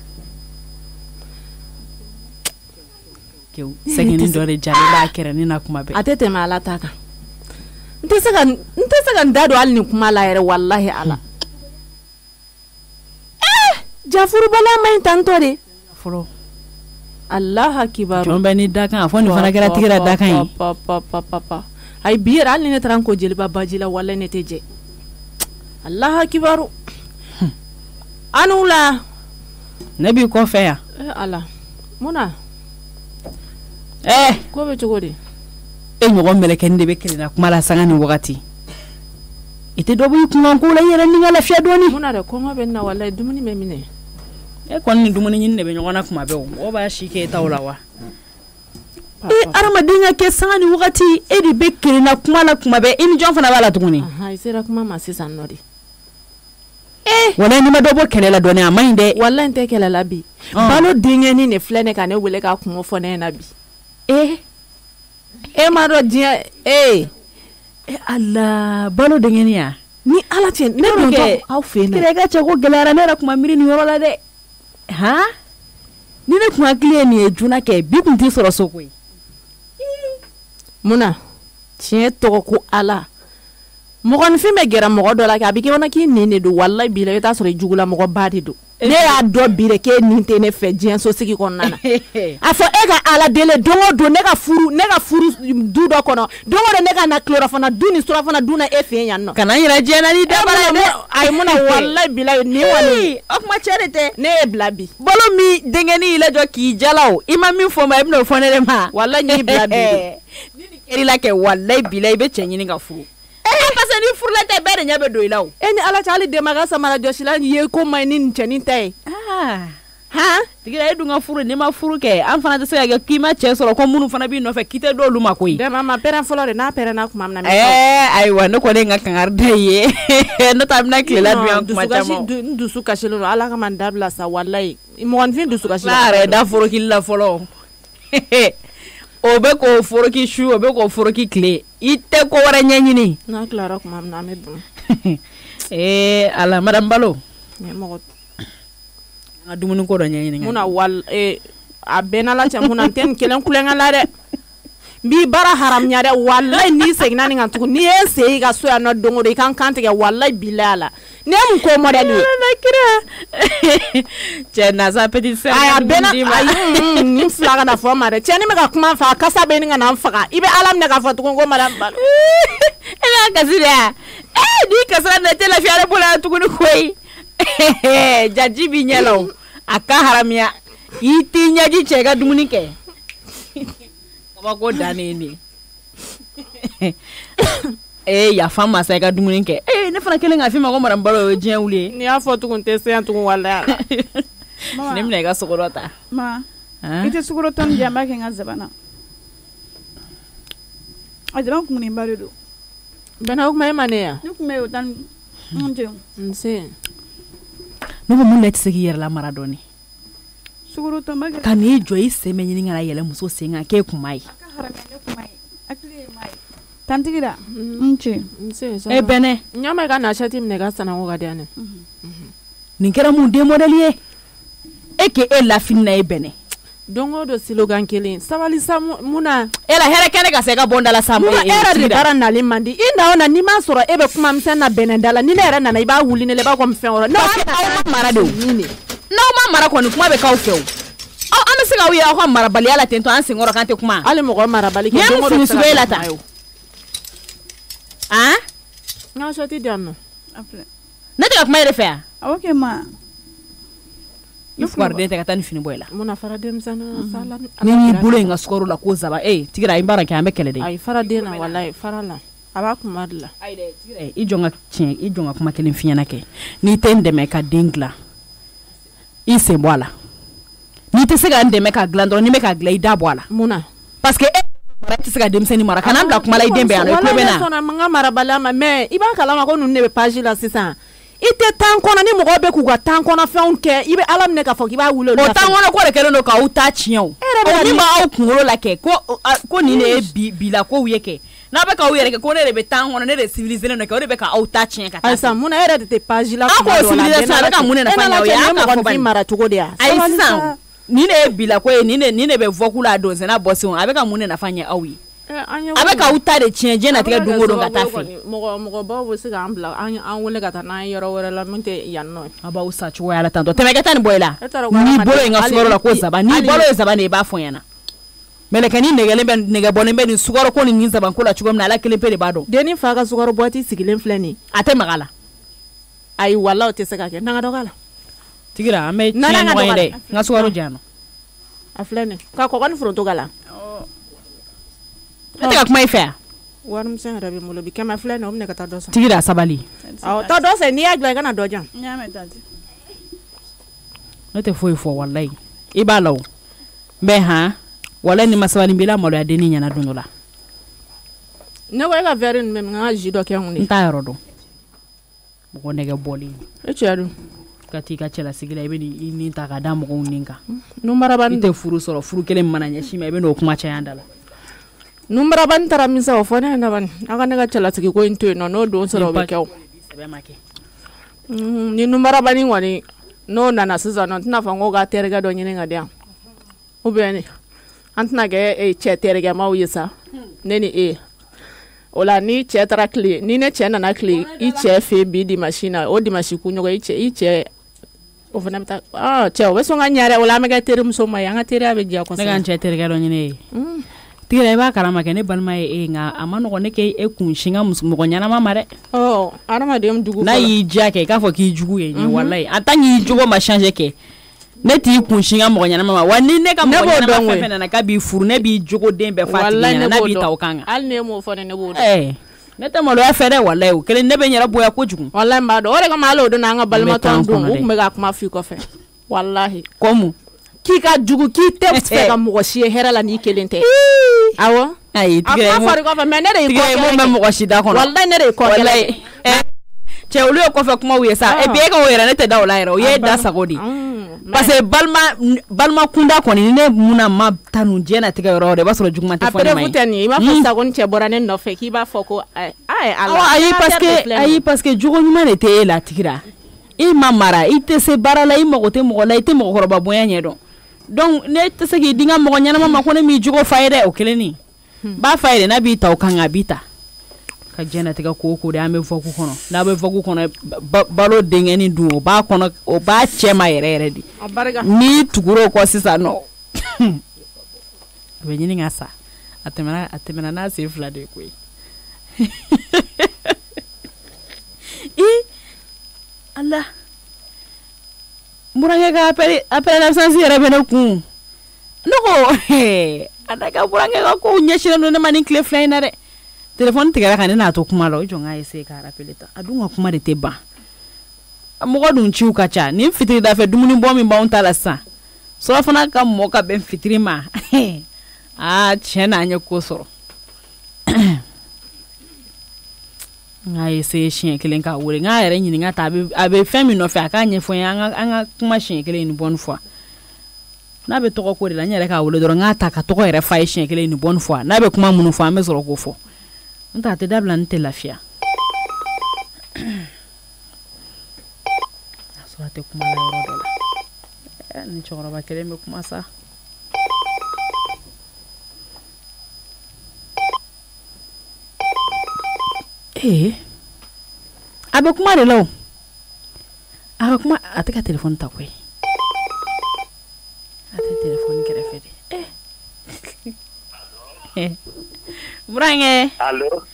keu segini dore jali la kere ni na kuma be atete mala taka nte saka ndado alni kuma la yere wallahi ala jafuru bala mai tantore furo allah akibar jomba ni dakan afoni fana kera tikira dakan papa ay biir alni ne tranko jeli babajila wallahi ne teje allah akibar anula nabi ko feya ala muna ko be chogodi nyogo meleke ndebe kelina kuma la sanga ni wakati ite dobu kuma ko la yere ni ngala fia doni muna de ko ngabe na wallahi dumuni memine e kɔni ni dumuni ɲini de bɛ ɲɔgɔn na kuma bɛɛ o mɔgɔ b'a si kɛ taw la wa adamaden ka kɛ sanga ni wagati e de bɛ kelenna kuma la kuma bɛɛ i ni jɔn fana b'a la tuguni i sera kuma ma sisan nɔ de wala ni ma dɔ bɔ kɛlɛ la dɔɔni a man ɲi dɛ wala n tɛ kɛlɛ la bi balo denkɛni de filɛ ne ka ne wele ka kuma fɔ ne ɲɛna bi e ma dɔn diɲɛ ala balo denkɛni ya ni ala cɛ ne dun kɛ aw fɛ yen kɛlɛ ka cɛ ko gɛlɛyara ne yɛrɛ kuma miiri nin yɔrɔ la dɛ ni ne kun hakili ye nin ye joona kɛ bi kun t'i sɔrɔ so koyi munna tiɲɛ tɔgɔ ko ala mɔgɔninfin bɛ gɛrɛ mɔgɔ dɔ la kɛ a bɛ kɛ kɔnɔ k'i nin de don walayi bi la i bɛ taa sɔrɔ i jugula mɔgɔ ba de don ne y'a dɔn bi de k'e nin tɛ ne fɛ diɲɛ sosigi kɔnɔna na a fɔ e ka ala dele don o don ne ka furu du dɔ kɔnɔ don o don ne ka na kilorafana du ni surafana du na e fɛ yen yan nɔ kana yɛrɛ diɲɛ na ni dabara dɛ ayi munna walayi bi la nin kɔni o kuma cɛ de tɛ ne ye bila bi balo min denkɛni y'i lajɔ k'i jala o i ma min fɔ ma i bɛn'o fɔ ne de ma walayi n y'i bila bi ni nin kɛr'i la kɛ walayi bi la i bɛ cɛ ɲini ka furu parce que ni furula tɛ bɛɛ de ɲɛ bɛ don i la o e ni ala cɛ hali denmaka samara jɔsila ye ko ma ni nin cɛnin ta ye tigira e dun ka furu n'i ma furu kɛ an fana tɛ se ka kɛ k'i ma cɛ sɔrɔ ko minnu fana b'i nɔfɛ k'i tɛ d'olu ma koyi dɛmɛ ma pɛrɛn fɔlɔ de n'a pɛrɛnna tuma min na ayiwa ne kɔni ye n ka kangari da ye ne ta bɛna tilela dun yan kuma caman n dusu kasilen don ala ka ma n dabila sa walayi mɔgɔninfin dusu kasilen n'a yɛrɛ da forokili la fɔlɔ o bɛ k'o foroki su o bɛ k'o foroki tile i tɛ ko wɛrɛ ɲɛɲini n'a tilara kuma min na an bɛ dun ala madame Balo mɔgɔ an ka dumuni ko dɔ ɲɛɲini munna a bɛɛ n'ala cɛ munna n tɛ nin kelen kulonkɛ la dɛ n b'i baara haramuya dɛ walayi n'i seginna nin kan tugun n'i ye n sen i ka so yan nɔ don o don i kan tigɛ walayi bilayi a la ne mun ko modèle ye cɛ nasa petite sœur a bɛɛ na ayi nin fila kana fɔ ma dɛ cɛ ni bɛ ka kuma fɛ a kasa bɛ nin ka na n faga i bɛ ala minɛ k'a fɔ tugun ko madame Balo e b'a kasi de ya n'i kasara na tɛ lafiya ne bolo yan tuguni koyi jaji b'i ɲɛ la o a ka haramuya i t'i ɲɛji cɛ i ka dumuni kɛ kabako dannen de yafa ma sa i ka dumuni kɛ ne fana kelen k'a f'i ma ko madame Balo ye diɲɛ wuli ye n'i y'a fɔ tugun tɛ se yan tugun walayi ne bɛna i ka sukaro ta i tɛ sukaro tɔ ni janba kɛ n ka zabana a zaban kumuninba de don bɛnna o kuma e ma ne yan ne kun bɛ o tan nse ne ko mun na i tɛ se k'i yɛrɛ lamara dɔɔni sukaro tɔnba kɛ ka n'i jɔ i sen bɛ ɲini ka na yɛlɛ muso sen kan k'e kuma ye a ka haramuya ne kuma ye hakili ye maa ye tantigi da nse bɛnɛ n y'a mɛn i ka na assiette minɛ i ka sanako ka di yan dɛ nin kɛra mun den modèle ye e k'e lafini na e bɛnɛ don o don slogan kelen sabali sa munna e la hɛrɛ kɛnɛ ka se ka bɔ n da la sa munna e yɛrɛ de baara nali man di i na o na n'i m'a sɔrɔ e bɛ kuma misɛn na bɛnɛ da la ni ne yɛrɛ nana i b'a wuli ne la i b'a kɔmi fɛn wɛrɛ n'aw ma mara de o n'aw ma mara kɔni kuma bɛ k'aw fɛ o an bɛ se k'aw ye aw ka marabaliya la ten tɔ an senkɔrɔ k'an tɛ kuma hali mɔgɔ marabali kɛ don o don fini sugu e la ta n ka assiette di yan nɔ ne tɛ ka kuma e de fɛ yan awɔ kɛ ma i fugariden tɛ ka taa ni fini bɔ i la munna fara denmisɛnnin sala ni y'i bolo in ka sukaro la ko zaba tigira i baara kɛ an bɛ kɛlɛ de ayi fara den na walayi fara la a b'a kuma de la i jɔn ka kuma kelen f'i ɲɛna kɛ n'i tɛ n dɛmɛ ka den dilan i sen bɔ a la n'i tɛ se ka n dɛmɛ ka dilan dɔrɔn n'i bɛ ka dilan i da bɔ a la munna parce que e tɛ se ka denmisɛnnin mara kana bila kuma la i den bɛ yan i tulo bɛ na walayi n ka marabaliya ma mais i b'a kalama ko ninnu de bɛ page la sisan i tɛ temps kɔnɔ ni mɔgɔw bɛ k'u ka temps kɔnɔ fɛnw kɛ i bɛ ala minɛ k'a fɔ k'i b'a wuli o temps kɔnɔ ko de kɛlen don k'aw ta tiɲɛ o ni b'aw kunkolo la kɛ ko nin de ye bila kow ye kɛ n'a bɛ k'aw yɛrɛ kɛ ko ne de bɛ temps kɔnɔ ne de civilisé len don kɛ o de bɛ k'aw ta tiɲɛ ka taa ayi sisan munna e yɛrɛ de tɛ page la kuma dɔ la an k'o civilisation a bɛ ka mun de nafa ɲɛ o ye an ka fɔ bani mara cogo de ya ayi sisan nin de ye bila ko ye nin de bɛ fɔ k'u la donzɛnna bɔ senw a bɛ ka mun de nafa ɲɛ aw ye a bɛ k'aw ta de tiɲɛ diɲɛ natigɛ don o don ka taa fɛ mɔgɔbaw bɛ se k'an bila an wele ka taa n'an ye yɔrɔ wɛrɛ la min tɛ yan nɔ a b'aw sa cogoya la tantɔ tɛmɛ kɛ taa nin bɔ i la n'i bolo in ka sukaro la ko zaba n'i bolo ye zaba de i b'a fɔ ɲɛna mɛlɛkɛni nɛgɛ bɔlen bɛ nin sukaro ko nin zaban ko la cogo min na ala kelen pe de b'a dɔn denni fa ka sukaro boîte sigilen filɛ nin a tɛ maga la ayi walahi o tɛ se ka kɛ n'an ka dɔgɔ la tigira an bɛ tiɲɛ ɲɔgɔn ye dɛ n ka sukaro di yan nɔ a filɛ nin ka kɔgɔ ni foronto k'a la ne tɛ ka kuma i fɛ yan warimisɛn yɛrɛ bɛ n bolo bi kɛmɛ filɛ nin o minɛ ka taa dɔ san tigira sabali taa dɔ san n'i y'a dilan i kana dɔ jan no te foyi fo wallahi I b'a la o mais han wallahi ni masabali bila malo ya deni ɲana don la ne ko e ka verre ni même nga ji dɔ kɛ mun n t'a yɔrɔ dɔn mɔgɔ nɛgɛ bɔli e cɛ dun ka t'i ka cɛlasigi la I bɛ ni ta ka da mɔgɔw nin kan numbarabani I tɛ furu sɔrɔ furu kelen mana ɲɛsi ma I bɛ n'o kuma caya da la numbarabani taara min sa o fɔ ne ɲɛna bani a ka ne ka cɛlasigi ko in to yen nɔ n'o don sɔrɔ o bɛ kɛ o ni numbarabani kɔni n'o nana sisan nɔ n tɛna fɔ n ko ka terikɛ dɔ ɲini ka di yan ou bien an tɛna kɛ cɛ terikɛmaw ye sa ne ni e o la ni cɛ taara tile ni ne cɛ nana tile I cɛ fɛ bi dimanche na o dimanche kunɲɔgɔn I cɛ o fana bɛ taa cɛ o bɛ sɔn ka ɲɛ dɛ o la an bɛ kɛ terimuso ma ye an ka teriya bɛ diya kosɛbɛ ne ka n cɛ terikɛ dɔ ɲini ye tigɛ I b'a kalama kɛ ne balima ye nka a ma nɔgɔn ne k'e kun sin ka mɔgɔ ɲanama ma dɛ adamaden jugu n'a y'i diya kɛ k'a fɔ k'i jugu ye ɲɛ wallahi en tant que y'i jogo ma changer kɛ ne t'i kun sin ka mɔgɔ ɲanama ma wa ni ne ka mɔgɔ ɲanama fɛn fɛn nana k'a b'i furu ne b'i jogo den bɛɛ fa tigi ɲɛna n'a b'i ta o kan kan hali ne m'o fɔ ne b'o dɔn ne tɛ maloya fɛ dɛ wallahi o kelen ne bɛ n yɛrɛ bonya kojugu wallahi n b'a dɔn o de kama hali o don an ka balimatɔn don u tun bɛ ka kuma f'i kɔfɛ wallahi comme k'i ka jugu k'i tɛ fɛ ka mɔgɔ si ye hɛrɛ la n'i kelen tɛ awɔ ayi tigɛ mo kɔfɛ mais ne de ye kɔfɛ mɛ mɔgɔ si da kɔnɔ wallahi ne de ye kɔfɛ cɛ olu ye kɔfɛ kumaw ye sa et puis e ka o yɛrɛ ne tɛ da o la yɛrɛ o ye da sago de parce que balima kunda kɔni ne munna ma tanu diɲɛ tigɛ yɔrɔ o de b'a sɔrɔ juguman tɛ fɔ ne ma ye après tɛ nin I b'a fɔ sago ni cɛ bɔra ne nɔfɛ k'i b'a fɔ ko ayi parce que jogo ɲuman de tɛ e la tigira I ma mara I tɛ se baara la I mago tɛ mɔgɔ la I tɛ mɔgɔkɔrɔba bonya ɲɛ dɔn donc ne tɛ se k'i di n ka mɔgɔ ɲɛnama ma ko ne m'i jogo fa ye dɛ o kelen ni b'a fa ye dɛ n'a b'i ta o kan a b'i ta ka diɲɛnatigɛ ko o ko de an bɛ vɔgu kɔnɔ n'a bɛ vɔgu kɔnɔ balo denkɛni dun o b'a kɔnɔ o b'a cɛ ma yɛrɛ yɛrɛ de n'i tugura o kɔ sisan nɔ a bɛ ɲini ka sa a tɛmɛna n'a sen fila de ye koyi Allah burankɛ ka appel d'absence yɛrɛ bɛ ne kun ne ko a da ka burankɛ ka kow ɲɛsinnen don ne ma nin tile fila in na dɛ téléphone tigɛra ka ne n'a to kuma la o jɔn k'a essayer ka rappeler ta a dun ka kuma de tɛ ban mɔgɔ dun ciw ka ca ni fitiri da fɛ dumuni bɔ min b'anw ta la sisan surafana ka mɔ ka bɛn fitiri ma tiɲɛ na an ye ko sɔrɔ n k'a essayer siɲɛ kelen k'a wele n k'a yɛrɛ ɲininka ta a bɛ fɛn min nɔfɛ a k'a ɲɛfɔ n ye an ka kuma siɲɛ kelen ni bonne fois n'a bɛ tɔgɔ ko de la n yɛrɛ k'a wele dɔrɔn n k'a ta ka tɔgɔ yɛrɛ fa ye siɲɛ kelen ni bonne fois n'a bɛ kuma minnu fɔ an bɛ sɔrɔ k'o fɔ n t'a tɛ dabila n tɛ lafiya a sɔrɔ a tɛ kuma la yɔrɔ dɔ la ni cɛkɔrɔba kelen bɛ kuma sa a bɛ kuma de la o a ka kuma a tɛ ka téléphone ta koyi a tɛ téléphone kɛrɛfɛ de burankɛ allo